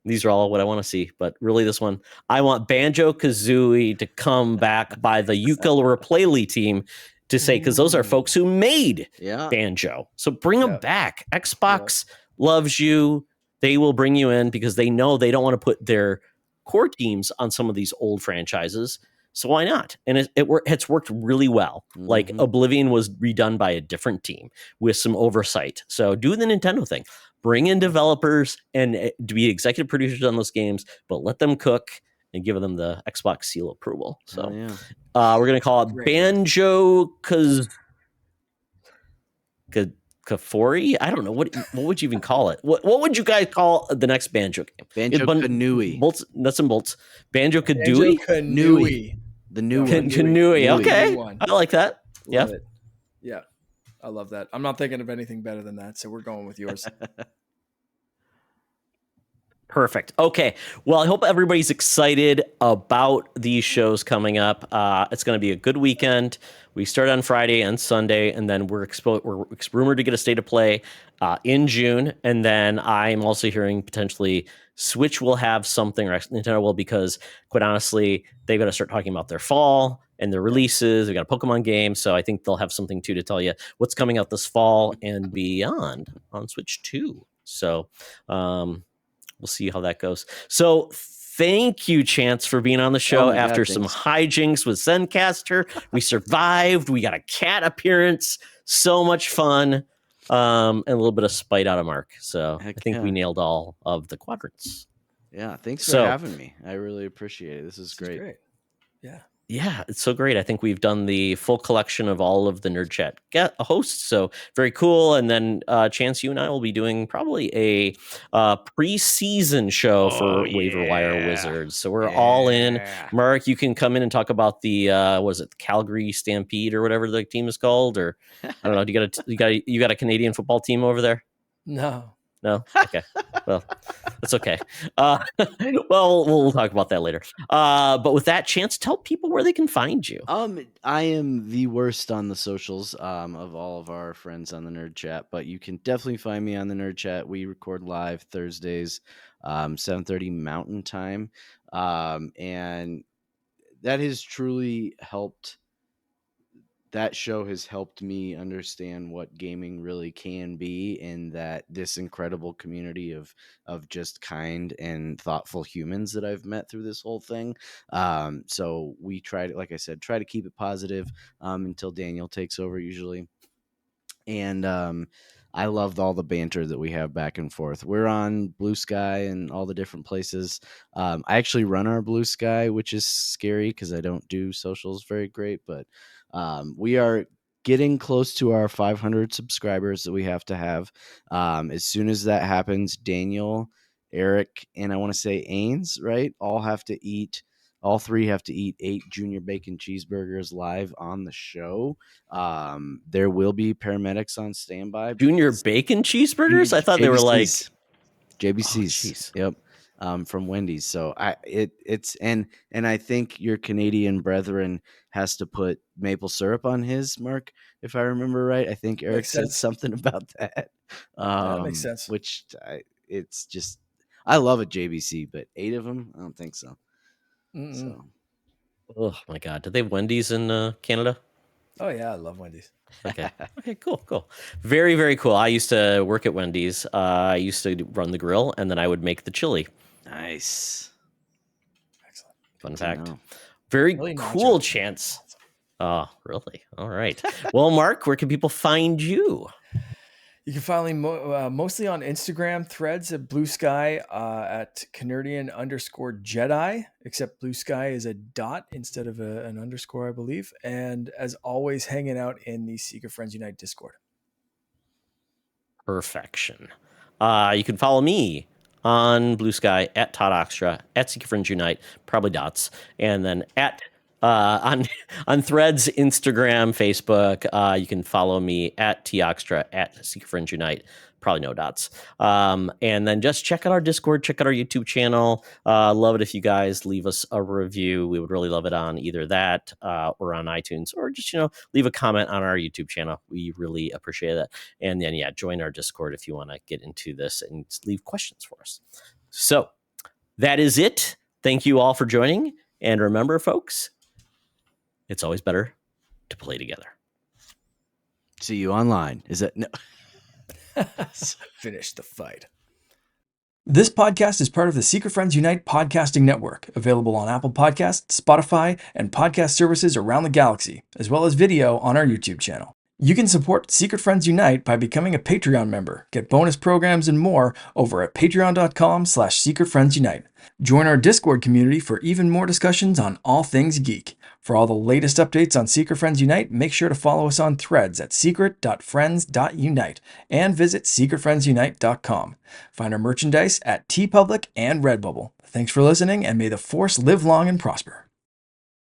These are all what I want to see, but really this one, I want Banjo-Kazooie to come back by the ukulele team to say, because those are folks who made Banjo. So bring them back. Xbox loves you. They will bring you in because they know they don't want to put their core teams on some of these old franchises. So why not? And it's worked really well. Like Oblivion was redone by a different team with some oversight. So do the Nintendo thing. Bring in developers and to be executive producers on those games, but let them cook and give them the Xbox seal of approval. So we're going to call it Banjo Kafori. I don't know. What would you even call it? What would you guys call the next Banjo game? Banjo-Kazooie. Nuts and bolts. Banjo-Kazooie? Banjo-Kazooie. The new one. Kazooie. Okay. I like that. Love it. Yeah. I love that. I'm not thinking of anything better than that, so we're going with yours. Perfect. Okay. Well, I hope everybody's excited about these shows coming up. It's going to be a good weekend. We start on Friday and Sunday, and then we're rumored to get a state of play in June. And then I'm also hearing potentially Switch will have something, or Nintendo will, because quite honestly, they've got to start talking about their fall and their releases. We've got a Pokemon game, so I think they'll have something too to tell you what's coming out this fall and beyond on Switch 2. So we'll see how that goes. So thank you, Chance, for being on the show after some hijinks with Zencaster. We survived. We got a cat appearance. So much fun. And a little bit of spite out of Mark. So I think we nailed all of the quadrants. Yeah, thanks for having me. I really appreciate it. This is great. Yeah. Yeah, it's so great. I think we've done the full collection of all of the Nerd Chat hosts, so very cool. And then Chance, you and I will be doing probably a preseason show for Waiver Wire Wizards. So we're all in. Mark, you can come in and talk about the was it Calgary Stampede or whatever the team is called, or I don't know. You got a Canadian football team over there? No. Okay. Well, that's okay. Well, we'll talk about that later. But with that, Chance, tell people where they can find you. I am the worst on the socials of all of our friends on the Nerd Chat, but you can definitely find me on the Nerd Chat. We record live Thursdays, 7:30 Mountain Time, and that has truly helped. That show has helped me understand what gaming really can be, and that this incredible community of just kind and thoughtful humans that I've met through this whole thing. So we try to, like I said, try to keep it positive until Daniel takes over usually. And I loved all the banter that we have back and forth. We're on Blue Sky and all the different places. I actually run our Blue Sky, which is scary because I don't do socials very great, but we are getting close to our 500 subscribers that we have to have. As soon as that happens, Daniel, Eric, and I want to say Ains, right? All three have to eat 8 junior bacon cheeseburgers live on the show. There will be paramedics on standby. Junior bacon cheeseburgers? I thought they were like JBC's. Yep. From Wendy's. So it's and I think your Canadian brethren has to put maple syrup on his, Mark, if I remember right. I think Eric said something about that. That makes sense. Which it's just, I love a JBC, but 8 of them, I don't think so. So. Oh my God. Do they have Wendy's in Canada? Oh yeah, I love Wendy's. Okay. Okay, cool. Very, very cool. I used to work at Wendy's. I used to run the grill, and then I would make the chili. Nice. Excellent. Fun fact. Very really cool, Chance. Oh, really? All right. Well, Mark, where can people find you? You can find me mostly on Instagram, Threads at Blue Sky at Canardian_Jedi, except Blue Sky is a dot instead of an underscore, I believe. And as always, hanging out in the Secret Friends Unite Discord. Perfection. You can follow me on Blue Sky at Todd Oxtra, at Secret Friends Unite, probably dots, and then at on on Threads, Instagram, Facebook. You can follow me at Toxtra at Secret Friends Unite. Probably no dots. And then just check out our Discord, check out our YouTube channel. Love it if you guys leave us a review. We would really love it on either that or on iTunes, or just leave a comment on our YouTube channel. We really appreciate that. And then join our Discord if you want to get into this and leave questions for us. So that is it. Thank you all for joining. And remember, folks, it's always better to play together. See you online. Is that no? Finish the fight. This podcast is part of the Secret Friends Unite podcasting network, available on Apple Podcasts, Spotify, and podcast services around the galaxy, as well as video on our YouTube channel. You can support Secret Friends Unite by becoming a Patreon member, get bonus programs and more over at patreon.com/secretfriendsunite. Join our Discord community for even more discussions on all things geek. For all the latest updates on Secret Friends Unite, make sure to follow us on Threads at secret.friends.unite and visit secretfriendsunite.com. Find our merchandise at TeePublic and Redbubble. Thanks for listening, and may the Force live long and prosper.